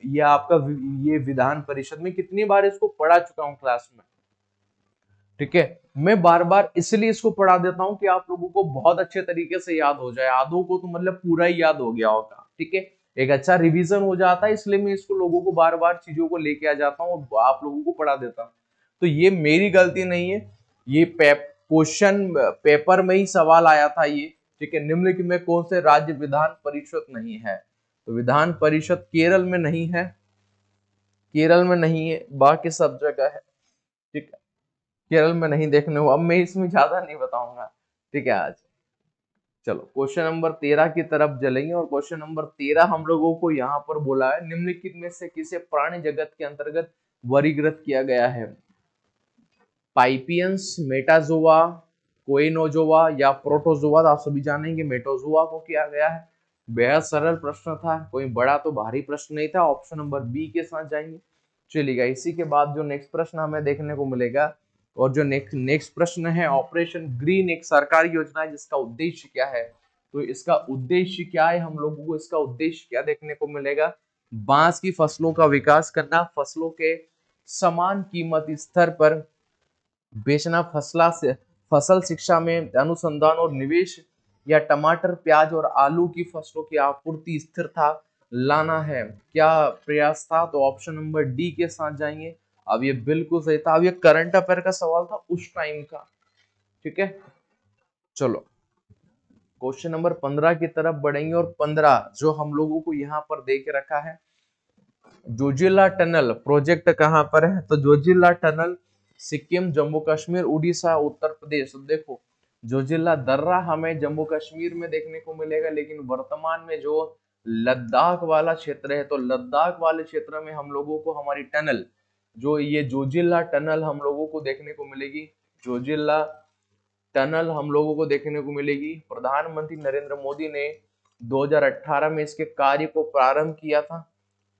ये आपका ये विधान परिषद में कितनी बार इसको पढ़ा चुका हूँ क्लास में। ठीक है, मैं बार बार इसलिए इसको पढ़ा देता हूं कि आप लोगों को बहुत अच्छे तरीके से याद हो जाए। आधों को तो मतलब पूरा ही याद हो गया होगा। ठीक है, एक अच्छा रिवीजन हो जाता है, इसलिए मैं इसको लोगों को बार बार चीजों को लेके आ जाता हूँ और आप लोगों को पढ़ा देता हूँ। तो ये मेरी गलती नहीं है, ये क्वेश्चन पेपर में ही सवाल आया था ये। ठीक है, निम्नलिखित में कौन से राज्य विधान परिषद नहीं है? तो विधान परिषद केरल में नहीं है, केरल में नहीं है, बाकी सब जगह है। ठीक है, केरल में नहीं देखने को। अब मैं इसमें ज्यादा नहीं बताऊंगा। ठीक है, आज चलो क्वेश्चन नंबर 13 की तरफ चलेंगे। और क्वेश्चन नंबर 13 हम लोगों को यहाँ पर बोला है, निम्नलिखित में से किसे प्राणी जगत के अंतर्गत वर्गीकृत किया गया है? पाइपियंस, मेटाजोआ, कोइनोजोआ या प्रोटोजोआ? तो आप सभी जानेंगे मेटाजोआ को किया गया है। बेहद सरल प्रश्न था, कोई बड़ा तो भारी प्रश्न नहीं था। ऑप्शन नंबर बी के साथ जाएंगे। चलिएगा, इसी के बाद जो नेक्स्ट प्रश्न हमें देखने को मिलेगा, और जो नेक्स्ट प्रश्न है, ऑपरेशन ग्रीन एक सरकारी योजना है जिसका उद्देश्य क्या है? तो इसका उद्देश्य क्या है, हम लोगों को इसका उद्देश्य क्या देखने को मिलेगा? बांस की फसलों का विकास करना, फसलों के समान कीमत स्तर पर बेचना, फसल शिक्षा में अनुसंधान और निवेश, या टमाटर, प्याज और आलू की फसलों की आपूर्ति स्थिरता लाना है। क्या प्रयास था? तो ऑप्शन नंबर डी के साथ जाएंगे। अब ये बिल्कुल सही था। अब ये करंट अफेयर का सवाल था उस टाइम का। ठीक है, चलो क्वेश्चन नंबर 15 की तरफ बढ़ेंगे। और 15 जो हम लोगों को यहाँ पर देख रखा है, जोजिला टनल प्रोजेक्ट कहां पर है? तो जोजिला टनल सिक्किम, जम्मू कश्मीर, उड़ीसा, उत्तर प्रदेश। तो देखो, जोजिला दर्रा हमें जम्मू कश्मीर में देखने को मिलेगा, लेकिन वर्तमान में जो लद्दाख वाला क्षेत्र है, तो लद्दाख वाले क्षेत्र में हम लोगों को हमारी टनल, जो ये जोजिला टनल हम लोगों को देखने को मिलेगी। जोजिला टनल हम लोगों को देखने को मिलेगी। प्रधानमंत्री नरेंद्र मोदी ने 2018 में इसके कार्य को प्रारंभ किया था।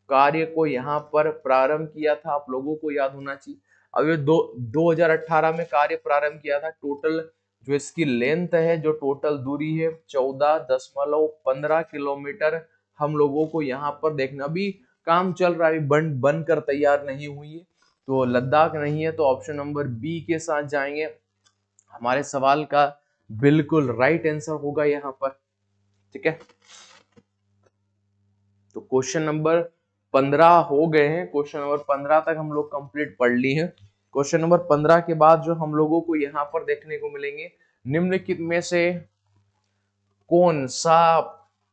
कार्य को यहाँ पर प्रारंभ किया था, आप लोगों को याद होना चाहिए। अब ये 2018 में कार्य प्रारंभ किया था। टोटल जो इसकी लेंथ है, जो टोटल दूरी है 14.15 किलोमीटर हम लोगों को यहाँ पर देखना। अभी काम चल रहा है, बनकर तैयार नहीं हुई है, तो लद्दाख नहीं है। तो ऑप्शन नंबर बी के साथ जाएंगे। हमारे सवाल का बिल्कुल राइट आंसर होगा यहाँ पर। ठीक है, तो क्वेश्चन नंबर 15 हो गए हैं। क्वेश्चन नंबर 15 तक हम लोग कंप्लीट पढ़ ली है। क्वेश्चन नंबर 15 के बाद जो हम लोगों को यहाँ पर देखने को मिलेंगे, निम्नलिखित में से कौन सा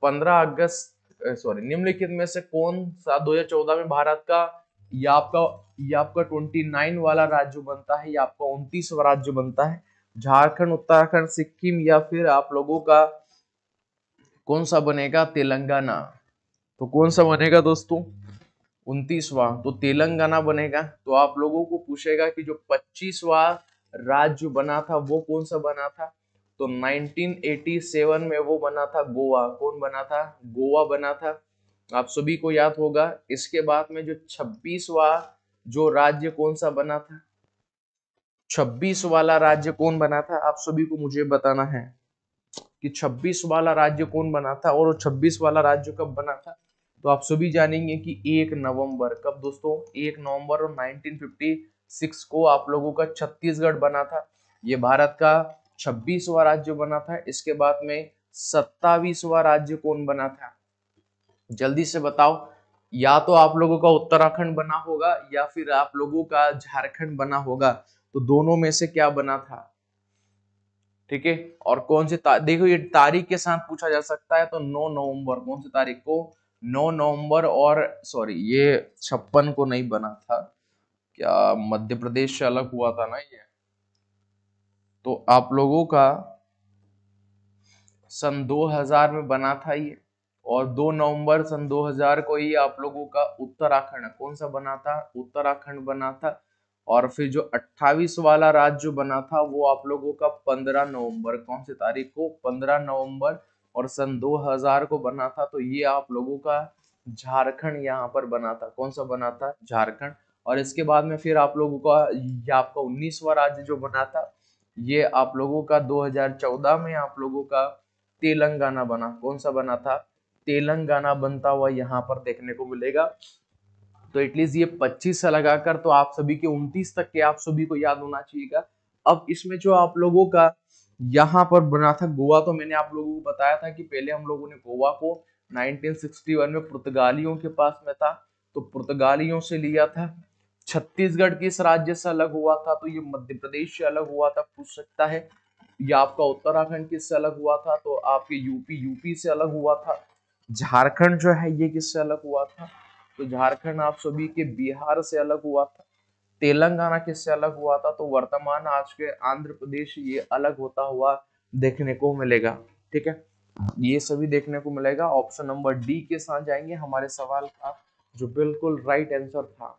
15 अगस्त निम्नलिखित में से कौन सा 2014 में भारत का ये आपका 29 वाला राज्य बनता है, या आपका 29वां राज्य बनता है? झारखंड, उत्तराखंड, सिक्किम, या फिर आप लोगों का कौन सा बनेगा? तेलंगाना। तो कौन सा बनेगा दोस्तों? 29वां, तो तेलंगाना बनेगा। तो आप लोगों को पूछेगा कि जो 25वां राज्य बना था वो कौन सा बना था? तो 1987 में वो बना था गोवा। कौन बना था? गोवा बना था, आप सभी को याद होगा। इसके बाद में जो 26वां जो राज्य कौन सा बना था, 26 वाला राज्य कौन बना था? आप सभी को मुझे बताना है कि 26 वाला राज्य कौन बना था, और वो 26 वाला राज्य कब बना था? तो आप सभी जानेंगे कि 1 नवंबर। कब दोस्तों? 1 नवंबर और 1956 को आप लोगों का छत्तीसगढ़ बना था। ये भारत का 26वां राज्य बना था। इसके बाद में 27वां राज्य कौन बना था? जल्दी से बताओ। या तो आप लोगों का उत्तराखंड बना होगा, या फिर आप लोगों का झारखंड बना होगा। तो दोनों में से क्या बना था? ठीक है, और कौन सी देखो, ये तारीख के साथ पूछा जा सकता है। तो 9 नवंबर, कौन सी तारीख को? 9 नवंबर। और सॉरी, ये 56 को नहीं बना था क्या? मध्य प्रदेश से अलग हुआ था ना ये। तो आप लोगों का सन 2000 में बना था ये, और 2 नवंबर सन 2000 को ही आप लोगों का उत्तराखंड कौन सा बना था? उत्तराखंड बना था। और फिर जो 28 वाला राज्य बना था वो आप लोगों का 15 नवंबर, कौन सी तारीख को? 15 नवंबर और सन 2000 को बना था। तो ये आप लोगों का झारखंड यहाँ पर बना था। कौन सा बना था? झारखंड। और इसके बाद में फिर आप लोगों का ये आपका 19वां राज्य जो बना था, ये आप लोगों का 2014 में आप लोगों का तेलंगाना बना। कौन सा बना था? तेलंगाना बनता हुआ यहाँ पर देखने को मिलेगा। तो एटलीस्ट ये 25 से लगाकर तो आप सभी के 29 तक के आप सभी को याद होना चाहिएगा। अब इसमें जो आप लोगों का यहाँ पर बना था गोवा, तो मैंने आप लोगों को बताया था कि पहले हम लोगों ने गोवा को 1961 में पुर्तगालियों के पास में था, तो पुर्तगालियों से लिया था। छत्तीसगढ़ किस राज्य से अलग हुआ था? तो ये मध्य प्रदेश से अलग हुआ था, पूछ सकता है। या आपका उत्तराखंड किससे अलग हुआ था? तो आपके यूपी से अलग हुआ था। झारखंड जो है ये किससे अलग हुआ था? तो झारखंड आप सभी के बिहार से अलग हुआ था। तेलंगाना किससे अलग हुआ था? तो वर्तमान आज के आंध्र प्रदेश ये अलग होता हुआ देखने को मिलेगा। ठीक है, ये सभी देखने को मिलेगा। ऑप्शन नंबर डी के साथ जाएंगे हमारे सवाल का, जो बिल्कुल राइट आंसर था।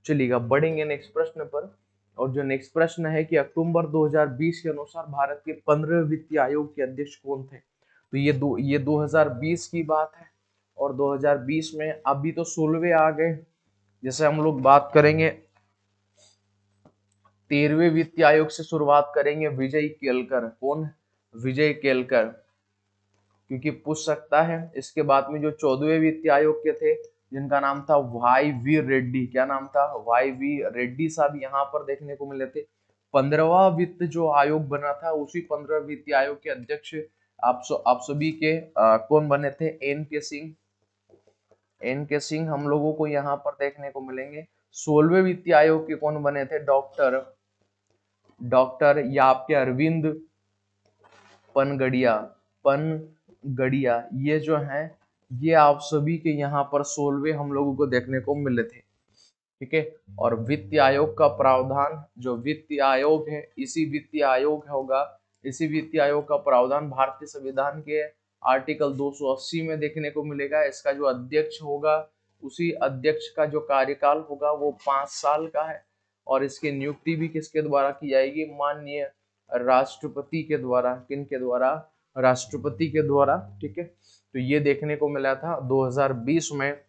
चलिएगा, बढ़ेंगे नेक्स्ट प्रश्न पर। और जो नेक्स्ट प्रश्न है कि अक्टूबर 2020 के अनुसार भारत के 15वें वित्तीय आयोग के अध्यक्ष कौन थे? तो ये 2020 की बात है, और 2020 में अभी तो 16वें आ गए। जैसे हम लोग बात करेंगे 13वें वित्तीय आयोग से शुरुआत करेंगे। विजय केलकर। कौन? विजय केलकर, क्योंकि पूछ सकता है। इसके बाद में जो 14वें वित्तीय आयोग के थे, जिनका नाम था वाई वी रेड्डी। क्या नाम था? वाई वी रेड्डी साहब यहाँ पर देखने को मिले थे। 15वां वित्त जो आयोग बना था, उसी 15वें वित्तीय आयोग के अध्यक्ष आप सभी के कौन बने थे? एन के सिंह। एन के सिंह हम लोगों को यहाँ पर देखने को मिलेंगे। 16वें वित्तीय आयोग के कौन बने थे? डॉक्टर या आपके अरविंद पनगड़िया। ये जो है, ये आप सभी के यहाँ पर 16वें हम लोगों को देखने को मिले थे। ठीक है, और वित्तीय आयोग का प्रावधान, जो वित्तीय आयोग है, इसी वित्तीय आयोग का प्रावधान भारतीय संविधान के आर्टिकल 280 में देखने को मिलेगा। इसका जो अध्यक्ष होगा, उसी अध्यक्ष का जो कार्यकाल होगा वो 5 साल का है, और इसकी नियुक्ति भी किसके द्वारा की जाएगी? माननीय राष्ट्रपति के द्वारा। किनके द्वारा? राष्ट्रपति के द्वारा। ठीक है, तो ये देखने को मिला था 2020 में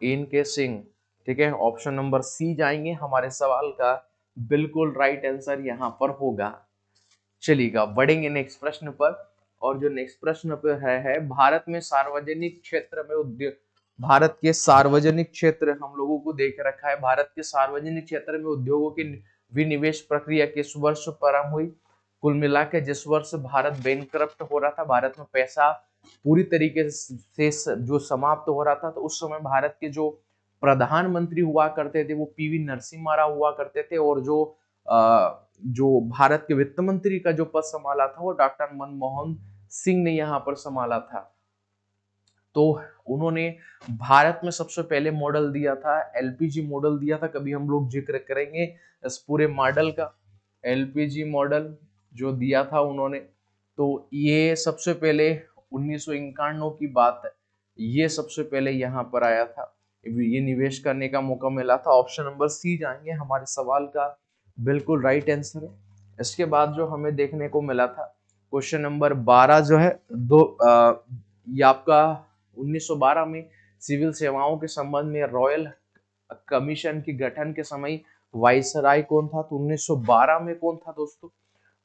एन के सिंह। ठीक है, ऑप्शन नंबर सी जाएंगे हमारे सवाल का, बिल्कुल राइट आंसर यहाँ पर होगा। चलिएगा, बढ़ेंगे नेक्स्ट प्रश्न पर। और जो नेक्स्ट प्रश्न पे है भारत में सार्वजनिक क्षेत्र में उद्योग, भारत के सार्वजनिक क्षेत्र हम लोगों को देख रखा है। भारत के सार्वजनिक क्षेत्र में उद्योगों की विनिवेश प्रक्रिया किस वर्ष प्रारंभ हुई? कुल मिला के जिस वर्ष भारत बैंकक्रप्ट हो रहा था, भारत में पैसा पूरी तरीके से जो समाप्त हो रहा था, तो उस समय भारत के जो प्रधानमंत्री हुआ करते थे वो पीवी नरसिम्हा राव हुआ करते थे, और जो भारत के वित्त मंत्री का जो पद संभाला था वो डॉक्टर मनमोहन सिंह ने यहाँ पर संभाला था। तो उन्होंने भारत में सबसे पहले मॉडल दिया था, एलपीजी मॉडल दिया था। कभी हम लोग जिक्र करेंगे इस पूरे मॉडल का, एलपीजी मॉडल जो दिया था उन्होंने। तो ये सबसे पहले 1991 की बात है, ये सबसे पहले यहाँ पर आया था, ये निवेश करने का मौका मिला था। ऑप्शन नंबर सी जाएंगे हमारे सवाल का, बिल्कुल राइट आंसर है। इसके बाद जो हमें देखने को मिला था क्वेश्चन नंबर 12 जो है ये आपका 1912 में सिविल सेवाओं के संबंध में रॉयल कमीशन के गठन के समय वाइसराय कौन था? तो 1912 में कौन था दोस्तों?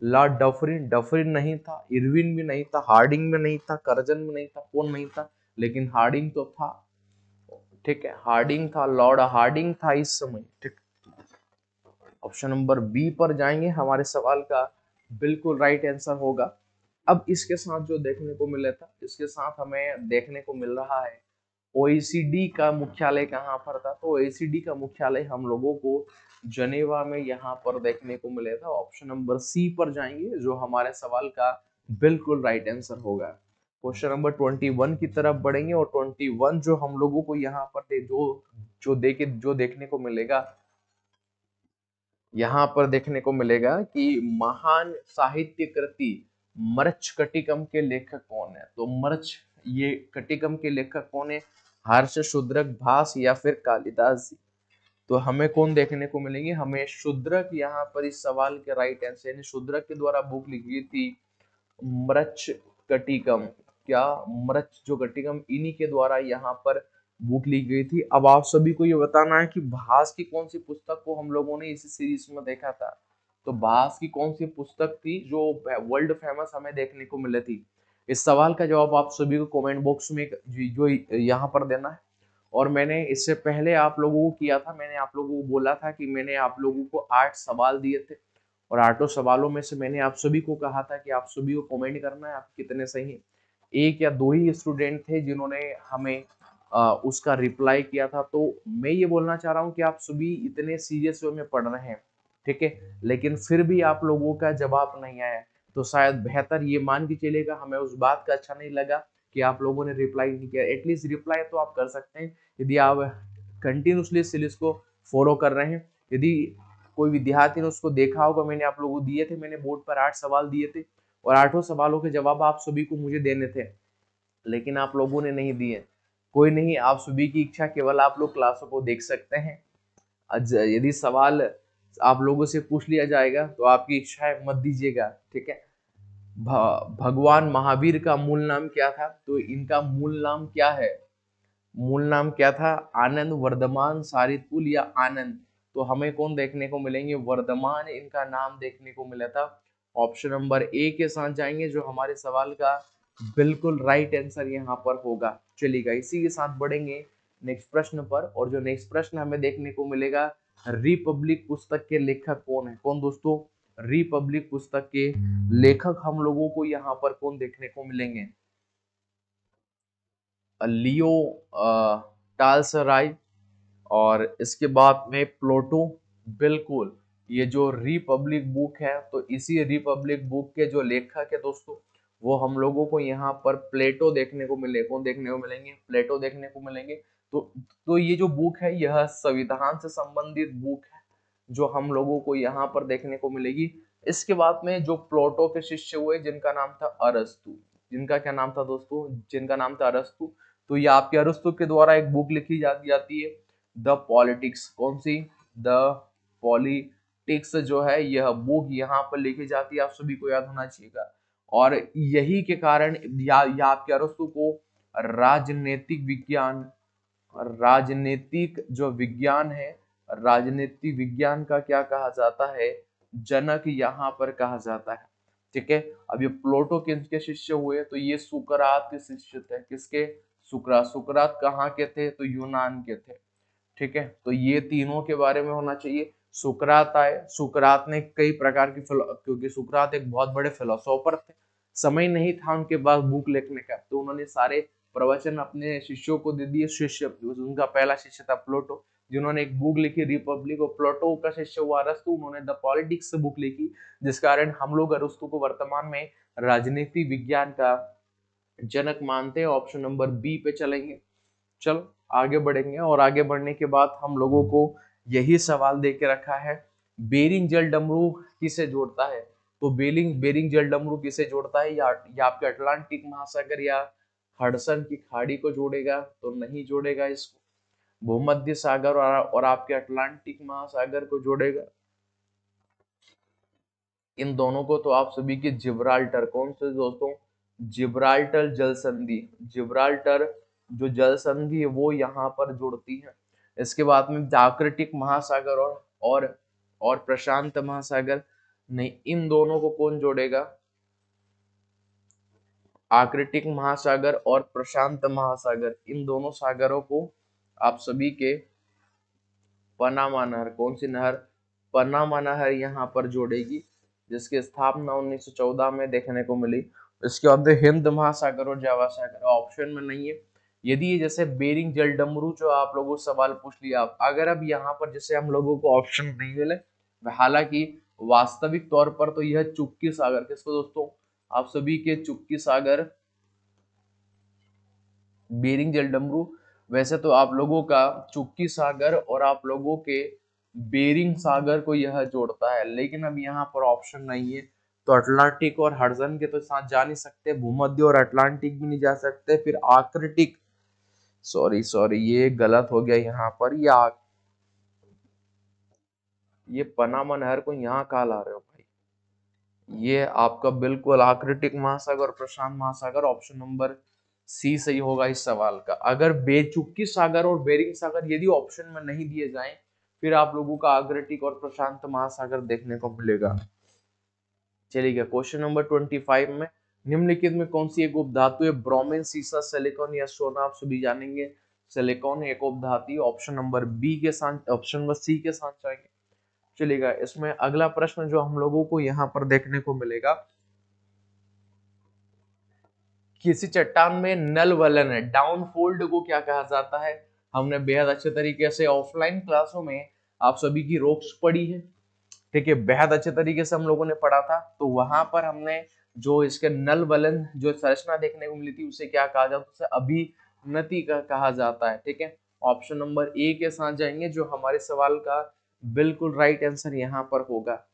Lord Dufferin. डफरिन नहीं था, इरविन भी नहीं था, हार्डिंग भी नहीं था, कर्जन भी नहीं था। कौन नहीं था? लेकिन हार्डिंग तो था। ठीक है, हार्डिंग था, लॉर्ड हार्डिंग था इस समय। ठीक, ऑप्शन नंबर बी पर जाएंगे हमारे सवाल का, बिल्कुल राइट आंसर होगा। अब इसके साथ जो देखने को मिला था, इसके साथ हमें देखने को मिल रहा है ओईसीडी का मुख्यालय कहाँ पर था? तो ओईसीडी का मुख्यालय हम लोगों को जनेवा में यहाँ पर देखने को मिले था। ऑप्शन नंबर सी पर जाएंगे, जो हमारे सवाल का बिल्कुल राइट आंसर होगा। क्वेश्चन नंबर 21 की तरफ बढ़ेंगे, और 21 जो हम लोगों को यहाँ पर जो देखने को मिलेगा, यहाँ पर देखने को मिलेगा कि महान साहित्य कृति मृच्छकटिकम के लेखक कौन है? तो ये कटिकम के लेखक कौन है? हर्ष, शूद्रक, भास या फिर कालिदास जी। तो हमें कौन देखने को मिलेंगे? हमें शूद्रक यहाँ पर इस सवाल के राइट आंसर, यानी शूद्रक के द्वारा बुक लिखी थी मृच्छकटिकम। क्या? मृच्छ जो कटिकम, इन्हीं के द्वारा यहाँ पर बुक ली गई थी। अब आप सभी को ये बताना है कि भास की कौन सी पुस्तक को हम लोगों ने इस सीरीज में देखा था। तो भास की कौन सी पुस्तक थी जो वर्ल्ड फेमस हमें देखने को मिली थी? इस सवाल का जवाब आप सभी को कमेंट बॉक्स में जो यहाँ पर देना है। और मैंने इससे पहले आप लोगों को किया था, मैंने आप लोगों को बोला था कि मैंने आप लोगों को 8 सवाल दिए थे और 8 सवालों में से मैंने आप सभी को कहा था कि आप सभी को कमेंट करना है आप कितने सही हैं। एक या दो ही स्टूडेंट थे जिन्होंने हमें उसका रिप्लाई किया था। तो मैं ये बोलना चाह रहा हूँ कि आप सभी इतने सीरियस वे में पढ़ रहे हैं, ठीक है, लेकिन फिर भी आप लोगों का जवाब नहीं आया, तो शायद बेहतर ये मान के चलेगा हमें उस बात का अच्छा नहीं लगा कि आप लोगों ने रिप्लाई नहीं किया। एटलीस्ट रिप्लाई तो आप कर सकते हैं यदि आप कंटिन्यूसली सीरीज को फॉलो कर रहे हैं। यदि कोई विद्यार्थी ने उसको देखा होगा, मैंने आप लोगों को दिए थे, मैंने बोर्ड पर 8 सवाल दिए थे और 8 सवालों के जवाब आप सभी को मुझे देने थे, लेकिन आप लोगों ने नहीं दिए। कोई नहीं, आप सभी की इच्छा, केवल आप लोग क्लासों को देख सकते हैं। यदि सवाल आप लोगों से पूछ लिया जाएगा तो आपकी इच्छा है मत दीजिएगा, ठीक है। भगवान महावीर का मूल नाम क्या था? तो इनका मूल नाम क्या है? मूल नाम क्या था? आनंद, वर्धमान, सारितपुल या आनंद? तो हमें कौन देखने को मिलेंगे? वर्धमान इनका नाम देखने को मिला था। ऑप्शन नंबर ए के साथ जाएंगे जो हमारे सवाल का बिल्कुल राइट आंसर यहाँ पर होगा। चलिएगा, इसी के साथ बढ़ेंगे नेक्स्ट प्रश्न पर। और जो नेक्स्ट प्रश्न हमें देखने को मिलेगा, रिपब्लिक पुस्तक के लेखक कौन है? कौन दोस्तों? रिपब्लिक पुस्तक के लेखक हम लोगों को यहाँ पर कौन देखने को मिलेंगे? लियो टालसराय और इसके बाद में प्लोटो। बिल्कुल, ये जो रिपब्लिक बुक है, तो इसी रिपब्लिक बुक के जो लेखक है दोस्तों, वो हम लोगों को यहाँ पर प्लेटो देखने को मिले। कौन देखने को मिलेंगे? प्लेटो देखने को मिलेंगे। तो ये जो बुक है यह संविधान से संबंधित बुक है जो हम लोगों को यहाँ पर देखने को मिलेगी। इसके बाद में जो प्लोटो के शिष्य हुए जिनका नाम था अरस्तु। जिनका क्या नाम था दोस्तों? जिनका नाम था अरस्तु। तो ये आपके अरस्तु के द्वारा एक बुक लिखी जाती है, द पॉलिटिक्स। कौन सी? द पॉलिटिक्स जो है यह बुक यहाँ पर लिखी जाती है, आप सभी को याद होना चाहिए। और यही के कारण या आपके अरस्तु को राजनीतिक विज्ञान, राजनीतिक जो विज्ञान है, राजनीतिक विज्ञान का क्या कहा जाता है? जनक यहाँ पर कहा जाता है, ठीक है। अब ये प्लोटो किसके शिष्य हुए? तो ये सुकरात के शिष्य थे। किसके? सुकरात। सुकरात कहाँ के थे? तो यूनान के थे, ठीक है। तो ये तीनों के बारे में होना चाहिए। सुकरात आए, सुकरात ने कई प्रकार की क्योंकि सुकरात एक बहुत बड़े फिलोसोफर थे, समय नहीं था उनके पास बुक लिखने का, तो उन्होंने सारे प्रवचन अपने शिष्यों को दे दिए। शिष्य, उनका पहला शिष्य था प्लोटो, जिन्होंने एक बुक लिखी रिपब्लिक। और प्लोटो का शिष्य हुआ अरस्तु, उन्होंने द पॉलिटिक्स बुक लिखी, जिस कारण हम लोग अरस्तु को वर्तमान में राजनीति विज्ञान का जनक मानते हैं। ऑप्शन नंबर बी पे चलेंगे। चलो आगे बढ़ेंगे, और आगे बढ़ने के बाद हम लोगों को यही सवाल दे के रखा है, बेरिंग जल डमरू किसे जोड़ता है? तो बेरिंग जल डमरू किसे जोड़ता है? या आपके अटलांटिक महासागर या हडसन की खाड़ी को जोड़ेगा? तो नहीं जोड़ेगा इसको। भूमध्य सागर और आपके अटलांटिक महासागर को जोड़ेगा। इन दोनों को तो आप सभी के जिब्राल्टर, कौन से दोस्तों? जिब्राल्टर जल संधि, जिब्राल्टर जो जल संधि है वो यहाँ पर जुड़ती है। इसके बाद में आर्कटिक महासागर और प्रशांत महासागर, नहीं, इन दोनों को कौन जोड़ेगा? आर्कटिक महासागर और प्रशांत महासागर, इन दोनों सागरों को आप सभी के पनामा नहर, कौन सी नहर? पनामा नहर यहाँ पर जोड़ेगी, जिसकी स्थापना 1914 में देखने को मिली। इसके बाद हिंद महासागर और जावा सागर ऑप्शन में नहीं है। यदि ये जैसे बेरिंग जल डमरू जो आप लोगों से सवाल पूछ लिया, अगर अब यहाँ पर जैसे हम लोगों को ऑप्शन नहीं मिले, हालांकि वास्तविक तौर पर तो यह चुप्की सागर, किसको दोस्तों? आप सभी के चुप्की सागर, बेरिंग जल डमरू। वैसे तो आप लोगों का चुप्की सागर और आप लोगों के बेरिंग सागर को यह जोड़ता है, लेकिन अब यहाँ पर ऑप्शन नहीं है। तो अटलांटिक और हडसन के तो साथ जा नहीं सकते, भूमध्य और अटलांटिक भी नहीं जा सकते, फिर आर्कटिक, सॉरी ये गलत हो गया यहाँ पर। ये पनामा नहर को यहाँ कहा ला रहे हो भाई? ये आपका बिल्कुल आर्कटिक महासागर और प्रशांत महासागर, ऑप्शन नंबर सी सही होगा इस सवाल का। अगर बेचुकी सागर और बेरिंग सागर यदि ऑप्शन में नहीं दिए जाएं, फिर आप लोगों का आर्कटिक और प्रशांत महासागर देखने को मिलेगा। चलिए क्वेश्चन नंबर 25 में निम्नलिखित में कौन सी एक उपधातु है? ब्रोमीन, सीसा, सिलिकॉन या सोना? आप सभी जानेंगे सिलिकॉन एक उपधातु। ऑप्शन नंबर बी के साथ, ऑप्शन नंबर सी के साथ जाएंगे। चलिएगा इसमें अगला प्रश्न जो हम लोगों को यहाँ पर देखने को मिलेगा, किसी चट्टान में नल वलन है, डाउनफोल्ड को क्या कहा जाता है? हमने बेहद अच्छे तरीके से ऑफलाइन क्लासों में आप सभी की रोक्स पढ़ी है, ठीक है, बेहद अच्छे तरीके से हम लोगों ने पढ़ा था। तो वहां पर हमने जो इसके नल वलन जो संरचना देखने को मिली थी उसे क्या कहा जाता है? उसे अभिनति का कहा जाता है, ठीक है। ऑप्शन नंबर ए के साथ जाएंगे जो हमारे सवाल का बिल्कुल राइट आंसर यहाँ पर होगा।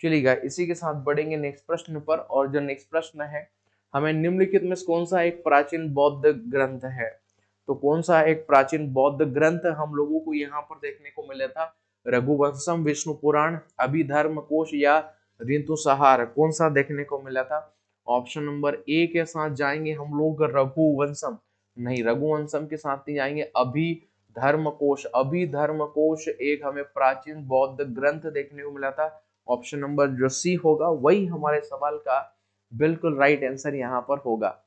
चलिएगा इसी के साथ बढ़ेंगे नेक्स्ट प्रश्न पर, और जो नेक्स्ट प्रश्न है, हमें निम्नलिखित में कौन सा एक प्राचीन बौद्ध ग्रंथ है? तो कौन सा एक प्राचीन बौद्ध ग्रंथ हम लोगों को यहाँ पर देखने को मिला था? रघुवंशम, विष्णु पुराण, अभिधर्म कोश या ऋतुसंहार? कौन सा देखने को मिला था? ऑप्शन नंबर ए के साथ जाएंगे हम लोग रघुवंशम, नहीं रघुवंशम के साथ नहीं जाएंगे, अभिधर्म कोश। अभिधर्म कोश एक हमें प्राचीन बौद्ध ग्रंथ देखने को मिला था। ऑप्शन नंबर जो सी होगा वही हमारे सवाल का बिल्कुल राइट आंसर यहाँ पर होगा।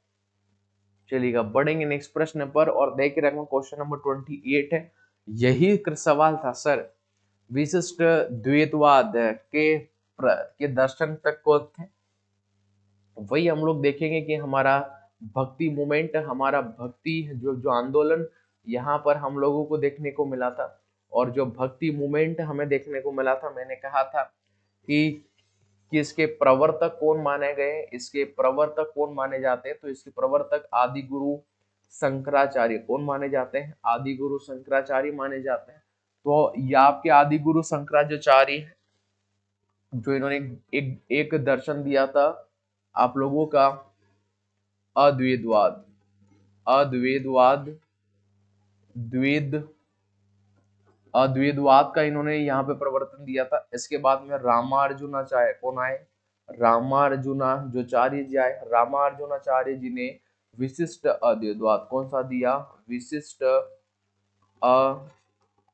चलिएगा बढ़ेंगे नेक्स्ट प्रश्न पर और देख रहे क्वेश्चन नंबर 28 है। यही सवाल था सर, विशिष्ट द्वैतवाद के दर्शन तक कौन थे? वही हम लोग देखेंगे कि हमारा भक्ति मूवमेंट, हमारा भक्ति जो आंदोलन यहाँ पर हम लोगों को देखने को मिला था। और जो भक्ति मूवमेंट हमें देखने को मिला था, मैंने कहा था कि इसके प्रवर्तक कौन माने गए, इसके प्रवर्तक कौन माने जाते हैं? तो इसके प्रवर्तक आदि गुरु शंकराचार्य कौन माने जाते हैं? आदि गुरु शंकराचार्य माने जाते हैं। तो ये आपके आदि गुरु शंकराचार्य है जो इन्होंने एक दर्शन दिया था आप लोगों का अद्वैतवाद, अद्वैतवाद का इन्होंने यहाँ पे प्रवर्तन दिया था। इसके बाद में रामार्जुनाचार्य कौन आए? रामार्जुनाचार्य जी आए। रामार्जुनाचार्य जी ने विशिष्ट अद्वैतवाद कौन सा दिया? विशिष्ट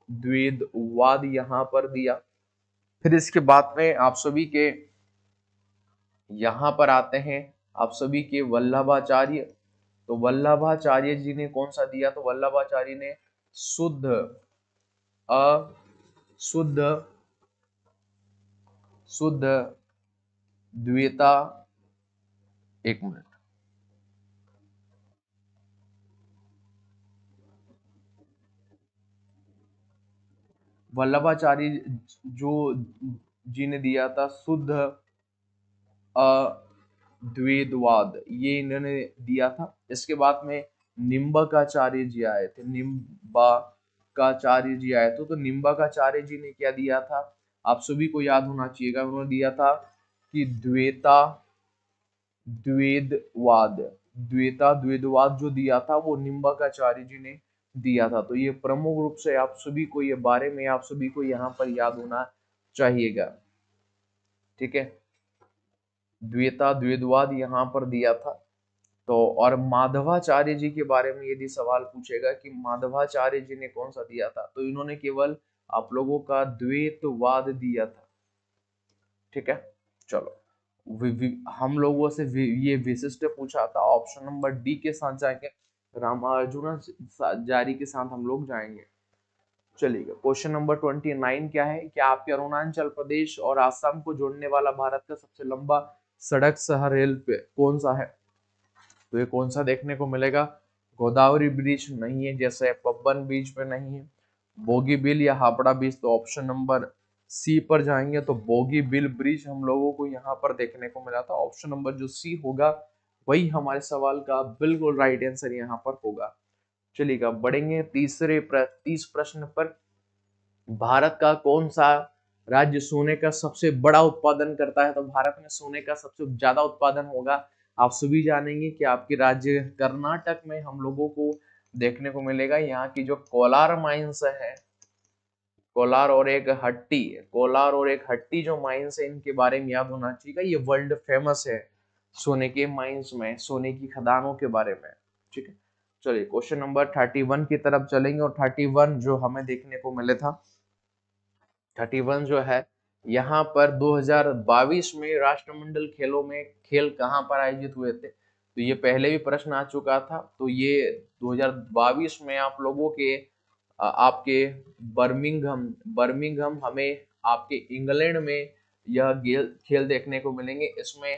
अद्वैतवाद यहाँ पर दिया। फिर इसके बाद में आप सभी के यहाँ पर आते हैं आप सभी के वल्लभाचार्य। तो वल्लभाचार्य जी ने कौन सा दिया? तो वल्लभाचार्य ने शुद्ध द्वैता, एक मिनट, वल्लभाचार्य जो जी ने दिया था शुद्ध अद्वैतवाद, ये इन्होंने दिया था। इसके बाद में निम्बकाचार्य जी आए थे, निम्बाकाचार्य जी आए थे। तो निम्बाकाचार्य जी ने क्या दिया था? आप सभी को याद होना चाहिएगा, उन्होंने दिया था कि द्वैतवाद जो दिया था वो निम्बाकाचार्य जी ने दिया था। तो ये प्रमुख रूप से आप सभी को ये बारे में आप सभी को यहाँ पर याद होना चाहिएगा, ठीक है। द्वैतवाद यहाँ पर दिया था। तो और माधवाचार्य जी के बारे में यदि सवाल पूछेगा कि माधवाचार्य जी ने कौन सा दिया था, तो इन्होंने केवल आप लोगों का द्वैतवाद दिया था, ठीक है। चलो हम लोगों से ये विशिष्ट पूछा था, ऑप्शन नंबर डी के साथ जाएंगे, रामार्जुनाचार्य के साथ हम लोग जाएंगे। चलिए क्वेश्चन नंबर 29 क्या है? क्या आपके अरुणाचल प्रदेश और आसाम को जोड़ने वाला भारत का सबसे लंबा सड़क सह रेल पे कौन सा है? तो ये कौन सा देखने को मिलेगा? गोदावरी ब्रिज नहीं है, जैसे पब्बन बीच पे नहीं है, बोगीबिल या हावड़ा ब्रिज। तो ऑप्शन नंबर सी पर जाएंगे तो बोगीबिल ब्रिज हम लोगों को यहाँ पर देखने को मिला था। ऑप्शन नंबर जो सी होगा वही हमारे सवाल का बिल्कुल राइट आंसर यहाँ पर होगा। चलिएगा बढ़ेंगे 30 प्रश्न पर। भारत का कौन सा राज्य सोने का सबसे बड़ा उत्पादन करता है? तो भारत में सोने का सबसे ज्यादा उत्पादन होगा, आप सभी जानेंगे कि आपके राज्य कर्नाटक में हम लोगों को देखने को मिलेगा। यहाँ की जो कोलार माइंस है, कोलार और एक हट्टी जो माइंस है, इनके बारे में याद होना चाहिए। ये वर्ल्ड फेमस है सोने के माइंस में, सोने की खदानों के बारे में। ठीक है, चलिए क्वेश्चन नंबर 31 की तरफ चलेंगे। और 31 जो हमें देखने को मिले था, 31 जो है यहाँ पर 2022 में राष्ट्रमंडल खेलों में खेल कहाँ पर आयोजित हुए थे। तो ये पहले भी प्रश्न आ चुका था। तो ये 2022 में आप लोगों के आपके बर्मिंघम बर्मिंघम हमें आपके इंग्लैंड में यह खेल देखने को मिलेंगे। इसमें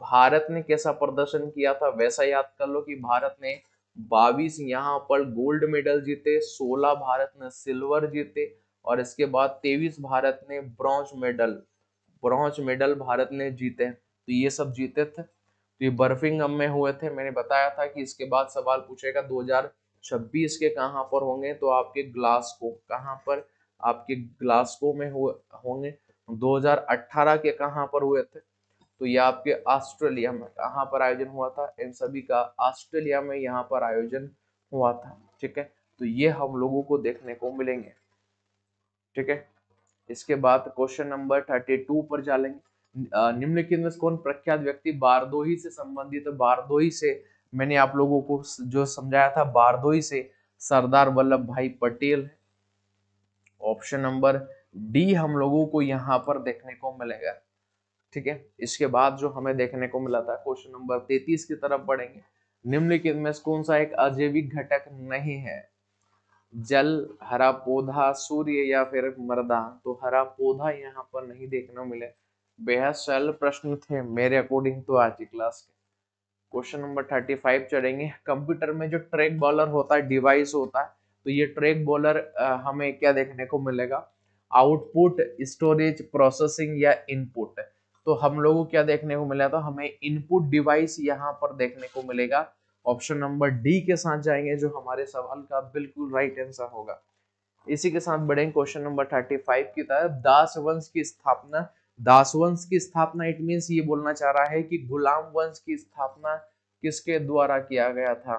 भारत ने कैसा प्रदर्शन किया था वैसा याद कर लो कि भारत ने 22 यहाँ पर गोल्ड मेडल जीते, 16 भारत ने सिल्वर जीते और इसके बाद 23 भारत ने ब्रॉन्ज मेडल भारत ने जीते। तो ये सब जीते थे। तो ये बर्मिंघम में हुए थे। मैंने बताया था कि इसके बाद सवाल पूछेगा 2026 के कहाँ पर होंगे, तो आपके ग्लासगो, कहाँ पर, आपके ग्लासगो में होंगे। 2018 के कहाँ पर हुए थे, तो ये आपके ऑस्ट्रेलिया में। कहाँ पर आयोजन हुआ था, इन सभी का ऑस्ट्रेलिया में यहाँ पर आयोजन हुआ था। ठीक है, तो ये हम लोगों को देखने को मिलेंगे। ठीक है, इसके बाद क्वेश्चन नंबर 32 पर चलेंगे। निम्नलिखित में कौन प्रख्यात व्यक्ति बारदोही से संबंधित है। बारदोही से मैंने आप लोगों को जो समझाया था, बारदोही से सरदार वल्लभ भाई पटेल है। ऑप्शन नंबर डी हम लोगों को यहाँ पर देखने को मिलेगा। ठीक है, इसके बाद जो हमें देखने को मिला था, क्वेश्चन नंबर 33 की तरफ बढ़ेंगे। निम्नलिखित में कौन सा एक अजैविक घटक नहीं है। जल, हरा पौधा, सूर्य या फिर मृदा। तो हरा पौधा यहाँ पर नहीं देखने को मिले। बेहद सरल प्रश्न थे मेरे अकॉर्डिंग तो आज की क्लास के। Question number 35 चढ़ेंगे। कंप्यूटर में जो ट्रैक बॉलर होता है, डिवाइस होता है, तो ये ट्रैक बॉलर हमें क्या देखने को मिलेगा, आउटपुट, स्टोरेज, प्रोसेसिंग या इनपुट। तो हम लोगों को क्या देखने को मिला था, हमें इनपुट डिवाइस यहाँ पर देखने को मिलेगा। ऑप्शन नंबर डी के साथ जाएंगे जो हमारे सवाल का बिल्कुल राइट आंसर होगा। इसी के साथ बढ़ेंगे क्वेश्चन नंबर 35 की तरफ। दास वंश की स्थापना। दास वंश की स्थापना इट मींस ये बोलना चाह रहा है कि गुलाम वंश की स्थापना किसके द्वारा किया गया था।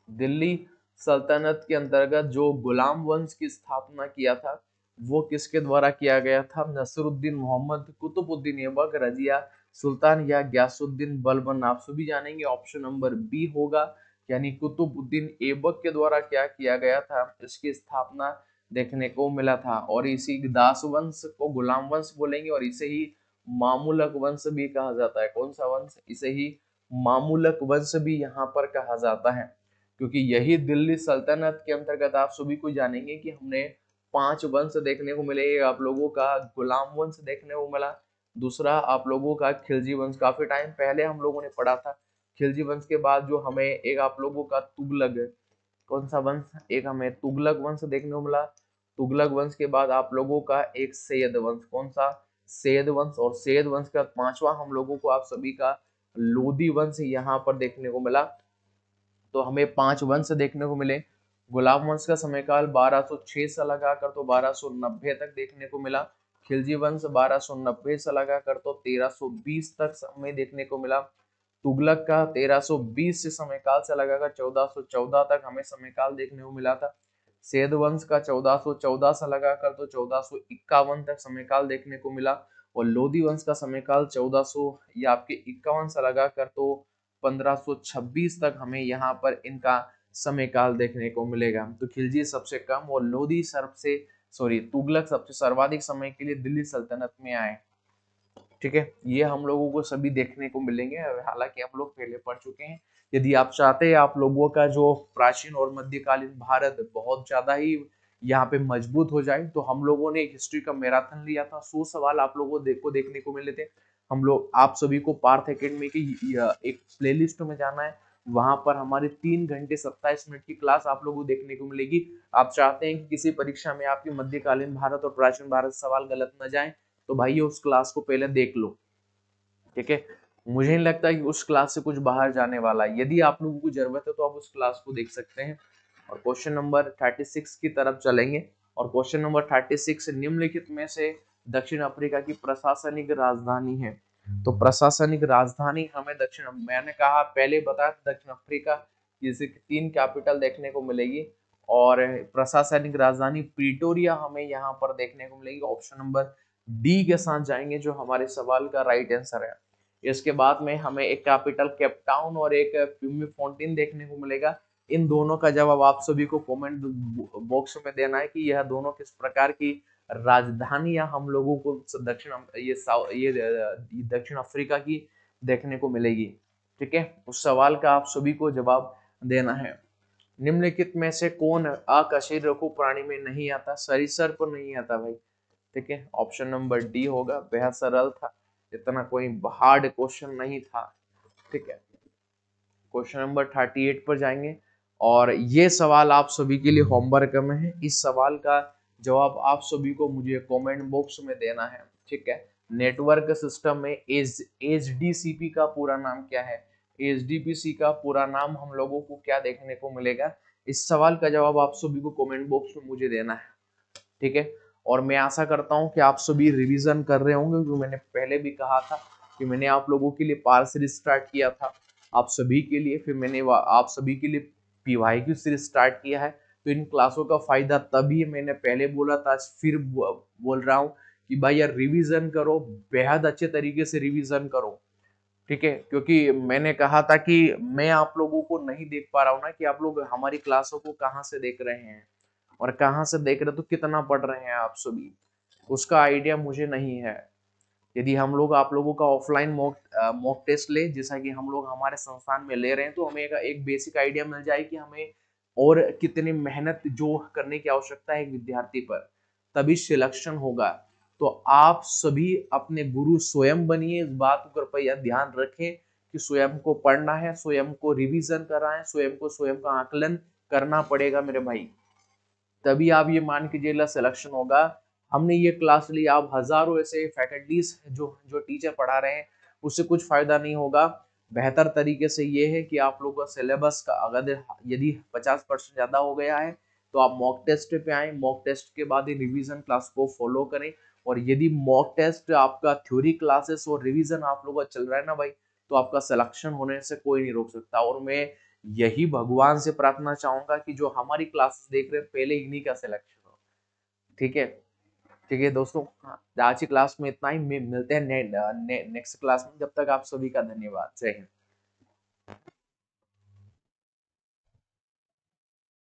दिल्ली सल्तनत के अंतर्गत जो गुलाम वंश की स्थापना किया था वो किसके द्वारा किया गया था। नसरुद्दीन मोहम्मद, कुतुबुद्दीन ऐबक, रजिया सुल्तान या गयासुद्दीन बलबन। आप सभी जानेंगे ऑप्शन नंबर बी होगा, यानी कुतुबुद्दीन ऐबक के द्वारा क्या किया गया था, इसकी स्थापना देखने को मिला था। और इसी दास वंश को गुलाम वंश बोलेंगे और इसे ही मामूलक वंश भी कहा जाता है। कौन सा वंश, इसे ही मामूलक वंश भी यहाँ पर कहा जाता है, क्योंकि यही दिल्ली सल्तनत के अंतर्गत आप सभी को जानेंगे कि हमने 5 वंश देखने को मिले। आप लोगों का गुलाम वंश देखने को मिला, दूसरा आप लोगों का खिलजी वंश, काफी टाइम पहले हम लोगों ने पढ़ा था। खिलजी वंश के बाद जो हमें एक आप लोगों का तुगलक, कौन सा वंश, एक हमें तुगलक वंश देखने को मिला। तुगलक वंश के बाद आप लोगों का एक सैयद वंश, कौन सा, सैयद वंश। और सैयद वंश का पांचवा हम लोगों को आप सभी का लोधी वंश यहाँ पर देखने को मिला। तो हमें 5 वंश देखने को मिले। गुलाम वंश का समयकाल 1206 से लगाकर तो 1290 तक देखने को मिला। खिलजी वंश 1290 से लगाकर तो 1320 तक समय देखने को मिला। तुगलक का 1320 से समयकाल से लगाकर 1414 तक हमें समयकाल देखने को मिला था। सैयद वंश का 1414 से लगाकर तो 1451 तक समयकाल देखने को मिला। और लोधी वंश का समयकाल 1400 या आपके 51 से लगाकर तो 1526 तक हमें यहाँ पर इनका समयकाल देखने को मिलेगा। तो खिलजी सबसे कम और लोधी तुगलक सबसे सर्वाधिक समय के लिए दिल्ली सल्तनत में आए। ठीक है, ये हम लोगों को सभी देखने को मिलेंगे, हालांकि हम लोग पहले पढ़ चुके हैं। यदि आप चाहते हैं आप लोगों का जो प्राचीन और मध्यकालीन भारत बहुत ज्यादा ही यहाँ पे मजबूत हो जाए, तो हम लोगों ने एक हिस्ट्री का मैराथन लिया था। 100 सवाल आप लोगों को देखने को मिले थे। हम लोग, आप सभी को पार्थ एकेडमी की एक प्लेलिस्ट में जाना है, वहां पर हमारी 3 घंटे 27 मिनट की क्लास आप लोगों को देखने को मिलेगी। आप चाहते हैं कि किसी परीक्षा में आपकी मध्यकालीन भारत और प्राचीन भारत सवाल गलत न जाए, तो भाई उस क्लास को पहले देख लो। ठीक है, मुझे नहीं लगता कि उस क्लास से कुछ बाहर जाने वाला है। यदि आप लोगों को जरूरत है तो आप उस क्लास को देख सकते हैं। और क्वेश्चन नंबर 36 की तरफ चलेंगे। और क्वेश्चन नंबर 36, निम्नलिखित में से दक्षिण अफ्रीका की प्रशासनिक राजधानी है। तो प्रशासनिक राजधानी हमें मैंने कहा पहले बताया दक्षिण अफ्रीका की 3 कैपिटल देखने को मिलेगी और प्रशासनिक राजधानी प्रिटोरिया हमें यहाँ पर देखने को मिलेगी। ऑप्शन नंबर डी के साथ जाएंगे जो हमारे सवाल का राइट आंसर है। इसके बाद में हमें एक कैपिटल केप टाउन और एक प्यूमी फाउंटेन देखने को मिलेगा। इन दोनों का जवाब आप सभी को कमेंट बॉक्स में देना है कि यह दोनों किस प्रकार की राजधानियां हम लोगों को दक्षिण अफ्रीका की देखने को मिलेगी। ठीक है, उस सवाल का आप सभी को जवाब देना है। निम्नलिखित में से कौन अकशेरुकी प्राणी में नहीं आता? सरीसृप नहीं आता भाई। ठीक है, ऑप्शन नंबर डी होगा। बेहद सरल था, इतना कोई हार्ड क्वेश्चन नहीं था। ठीक है, क्वेश्चन नंबर 38 पर जाएंगे और ये सवाल आप सभी के लिए होमवर्क में है। इस सवाल का जवाब आप सभी को मुझे कमेंट बॉक्स में देना है। ठीक है, नेटवर्क सिस्टम में एचडीसीपी का पूरा नाम क्या है? एचडीपीसी का पूरा नाम हम लोगों को क्या देखने को मिलेगा? इस सवाल का जवाब आप सभी को कमेंट बॉक्स में मुझे देना है। ठीक है, और मैं आशा करता हूं कि आप सभी रिवीजन कर रहे होंगे, क्योंकि मैंने पहले भी कहा था कि मैंने आप लोगों के लिए पार सीरीज स्टार्ट किया था आप सभी के लिए, फिर मैंने आप सभी के लिए पीवाईक्यू सीरीज स्टार्ट किया है। तो इन क्लासों का फायदा तभी मैंने पहले बोला था, फिर बोल रहा हूँ कि भाई यार रिवीजन करो, बेहद अच्छे तरीके से रिवीजन करो। ठीक है, क्योंकि मैंने कहा था कि मैं आप लोगों को नहीं देख पा रहा हूँ ना कि आप लोग हमारी क्लासों को कहाँ से देख रहे हैं और कहाँ से देख रहे तो कितना पढ़ रहे हैं आप सभी, उसका आइडिया मुझे नहीं है। यदि हम लोग आप लोगों का ऑफलाइन मॉक टेस्ट ले, जैसा कि हम लोग हमारे संस्थान में ले रहे हैं, तो हमें एक बेसिक आइडिया मिल जाए कि हमें और कितनी मेहनत जो करने की आवश्यकता है एक विद्यार्थी पर, तभी सिलेक्शन होगा। तो आप सभी अपने गुरु स्वयं बनिए, इस बात को कृपया ध्यान रखें कि स्वयं को पढ़ना है, स्वयं को रिवीजन कराएं, स्वयं का आकलन करना पड़ेगा मेरे भाई, तभी आप ये मान के चलिए सिलेक्शन होगा। हमने ये क्लास ली, आप हजारों ऐसे फैकल्टीज जो जो टीचर पढ़ा रहे हैं, उससे कुछ फायदा नहीं होगा। बेहतर तरीके से ये है कि आप लोगों का सिलेबस का अगर यदि 50% ज्यादा हो गया है तो आप मॉक टेस्ट पे आए, मॉक टेस्ट के बाद ही रिवीजन क्लास को फॉलो करें। और यदि मॉक टेस्ट आपका थ्योरी क्लासेस और रिवीजन आप लोगों का चल रहा है ना भाई, तो आपका सिलेक्शन होने से कोई नहीं रोक सकता। और मैं यही भगवान से प्रार्थना चाहूंगा कि जो हमारी क्लासेस देख रहे हैं पहले इन्हीं का सिलेक्शन हो। ठीक है, ठीक है दोस्तों, हाँ, आज की क्लास में इतना ही। मिलते हैं नेक्स्ट क्लास में, जब तक आप सभी का धन्यवाद। जय हिंद।